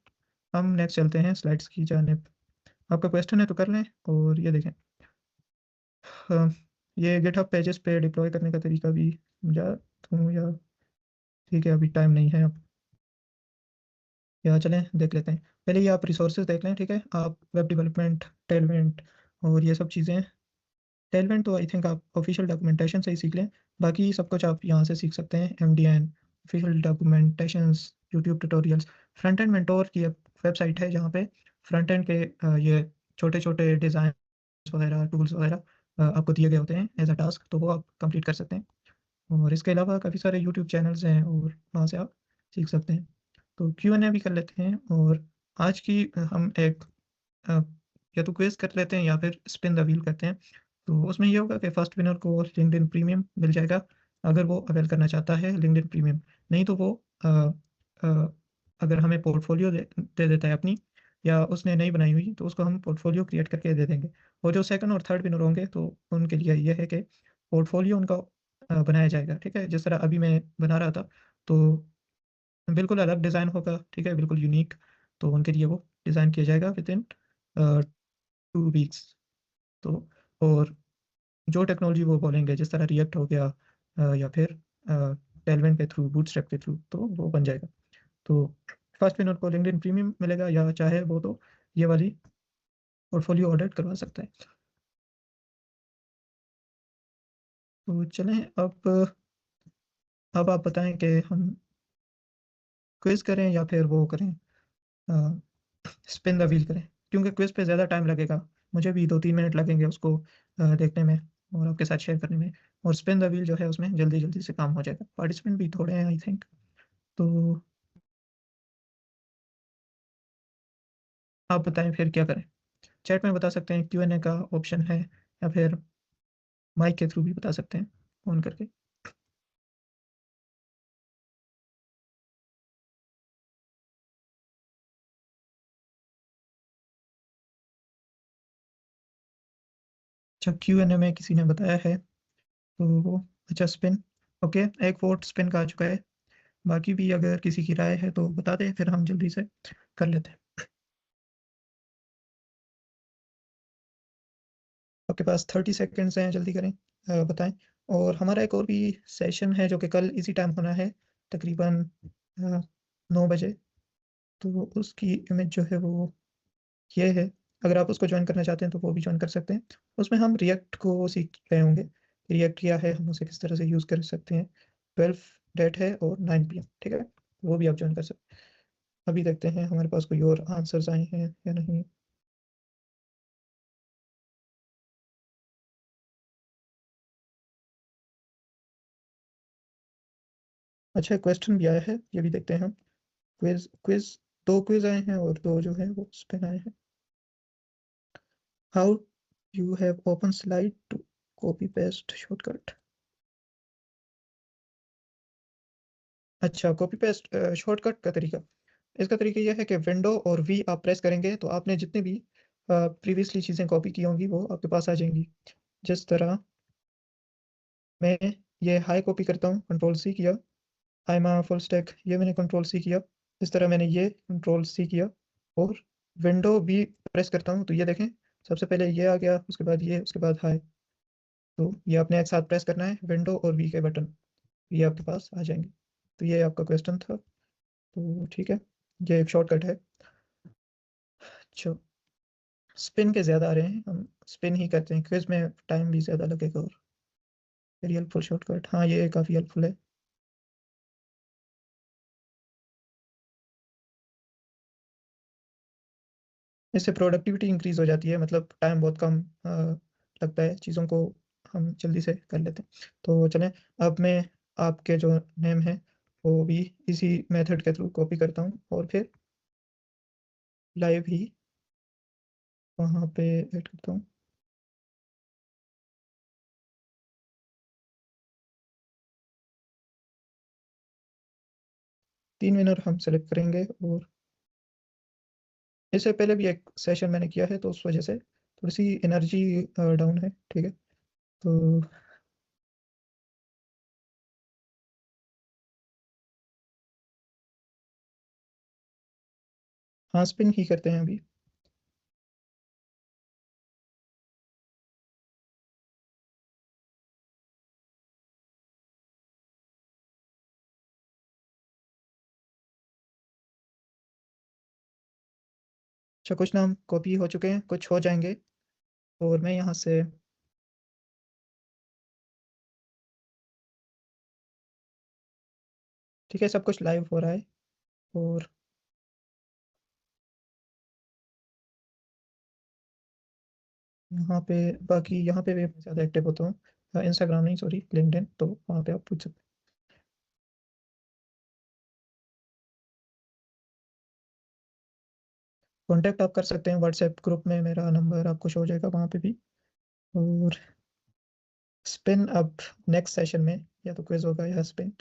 हम नेक्स्ट चलते हैं स्लाइड्स की जानिब। आपका क्वेश्चन है तो कर लें। और ये देखें, ये गिटहब पेजेस पे डिप्लॉय करने का तरीका भी समझा दूँ या ठीक है अभी टाइम नहीं है अब, या चलें देख लेते हैं। पहले ये आप रिसोर्सेज देख लें, ठीक है। आप वेब डेवलपमेंट, टेलवेंट और ये सब चीज़ें, टेलवेंट तो आई थिंक आप ऑफिशियल डॉक्यूमेंटेशन से ही सीख लें, बाकी सब कुछ आप यहाँ से सीख सकते हैं। MDN, official documentations, YouTube tutorials. Front end mentor की वेबसाइट है जहाँ पे फ्रंट एंड के ये छोटे छोटे डिज़ाइन वगैरह, टूल्स वगैरह आपको दिए गए होते हैं एज अ टास्क, तो वो आप कंप्लीट कर सकते हैं। और इसके अलावा काफ़ी सारे यूट्यूब चैनल्स हैं और वहाँ से आप सीख सकते हैं। तो Q&A भी कर लेते हैं। और आज की हम एक अ, या तो क्विज कर लेते हैं या फिर स्पिन द व्हील करते हैं। तो उसमें ये होगा कि फर्स्ट विनर को लिंक्डइन प्रीमियम मिल जाएगा, अगर वो अवेल करना चाहता है लिंक्डइन प्रीमियम। नहीं तो वो अ, अगर हमें पोर्टफोलियो दे देता है अपनी, या उसने नहीं बनाई हुई तो उसको हम पोर्टफोलियो क्रिएट करके दे देंगे। और जो सेकंड और थर्ड विनर होंगे तो उनके लिए ये है कि पोर्टफोलियो उनका बनाया जाएगा, ठीक है, जिस तरह अभी मैं बना रहा था। तो बिल्कुल अलग डिज़ाइन होगा, ठीक है, बिल्कुल यूनिक। तो उनके लिए वो डिज़ाइन किया जाएगा विद इन 2 वीक्स। तो और जो टेक्नोलॉजी वो बोलेंगे, जिस तरह रिएक्ट हो गया या फिर टेलवेंट के थ्रू, बूटस्ट्रैप के थ्रू, तो वो बन जाएगा। तो फर्स्ट विनर को लिंक्डइन प्रीमियम मिलेगा, या चाहे वो तो ये वाली पोर्टफोलियो ऑडिट करवा सकता है। तो चलें अब आप बताएं कि हम क्विज करें या फिर वो करें, स्पिन द व्हील करें, क्योंकि क्विज पे ज़्यादा टाइम लगेगा, मुझे भी 2-3 मिनट लगेंगे उसको देखने में और आपके साथ शेयर करने में। और स्पिन द व्हील जो है उसमें जल्दी जल्दी से काम हो जाएगा। पार्टिसिपेंट भी थोड़े हैं आई थिंक, तो आप बताएं फिर क्या करें। चैट में बता सकते हैं, Q&A का ऑप्शन है, या फिर माइक के थ्रू भी बता सकते हैं फ़ोन करके। अच्छा, Q&A में किसी ने बताया है, तो अच्छा स्पिन, ओके, एक वोट स्पिन का आ चुका है। बाकी भी अगर किसी की राय है तो बता दें, फिर हम जल्दी से कर लेते हैं। आपके पास 30 सेकेंड्स हैं, जल्दी करें, बताएं। और हमारा एक और भी सेशन है जो कि कल इसी टाइम होना है, तकरीबन 9 बजे। तो उसकी इमेज जो है वो ये है, अगर आप उसको ज्वाइन करना चाहते हैं तो वो भी ज्वाइन कर सकते हैं। उसमें हम रिएक्ट को सीख रहे होंगे, रिएक्ट क्या है, हम उसे किस तरह से यूज़ कर सकते हैं। 12 डेट है और 9 PM, ठीक है, वो भी आप ज्वाइन कर सकते हैं। अभी देखते हैं हमारे पास कोई और आंसर्स आए हैं या नहीं। अच्छा, क्वेश्चन भी आया है, ये भी देखते हैं हम। क्विज क्विज 2 क्विज आए हैं और 2 जो है वो स्पिन आए हैं। How you have open slide to copy paste shortcut. अच्छा, कॉपी पेस्ट शॉर्टकट का तरीका, इसका तरीका यह है कि विंडो और वी आप प्रेस करेंगे तो आपने जितनी भी प्रीवियसली चीज़ें कॉपी की होंगी वो आपके पास आ जाएंगी। जिस तरह मैं ये हाई कॉपी करता हूँ, कंट्रोल C किया, आई एम फुल स्टैक, ये मैंने कंट्रोल C किया। इस तरह मैंने ये कंट्रोल C किया और विंडो V प्रेस करता हूँ तो ये देखें, सबसे पहले ये आ गया, उसके बाद ये, उसके बाद हाई। तो ये आपने एक साथ प्रेस करना है, विंडो और V के बटन, ये आपके पास आ जाएंगे। तो ये आपका क्वेश्चन था, तो ठीक है, ये एक शॉर्टकट है। अच्छा, स्पिन के ज़्यादा आ रहे हैं, हम स्पिन ही करते हैं, क्विज में टाइम भी ज़्यादा लगेगा। और वेरी हेल्पफुल शॉर्टकट, हाँ ये काफ़ी हेल्पफुल है। इससे प्रोडक्टिविटी इंक्रीज हो जाती है, मतलब टाइम बहुत कम लगता है, चीज़ों को हम जल्दी से कर लेते हैं। तो चलें, अब मैं आपके जो नेम है वो भी इसी मेथड के थ्रू कॉपी करता हूँ और फिर लाइव ही वहाँ पे ऐड करता हूँ। 3 विनर हम सेलेक्ट करेंगे, और इससे पहले भी एक सेशन मैंने किया है तो उस वजह से थोड़ी सी एनर्जी डाउन है, ठीक है। तो हाँ, स्पिन ही करते हैं अभी। अच्छा, कुछ नाम कॉपी हो चुके हैं, कुछ हो जाएंगे, और मैं यहाँ से ठीक है, सब कुछ लाइव हो रहा है। और यहाँ पे बाकी यहाँ पे भी मैं ज़्यादा एक्टिव होता हूँ, इंस्टाग्राम नहीं, सॉरी, लिंक्डइन, तो वहाँ पे आप पूछ सकते हैं। कॉन्टैक्ट आप कर सकते हैं व्हाट्सएप ग्रुप में, मेरा नंबर आपको शो हो जाएगा वहाँ पे भी। और स्पिन अब नेक्स्ट सेशन में या तो क्विज होगा या स्पिन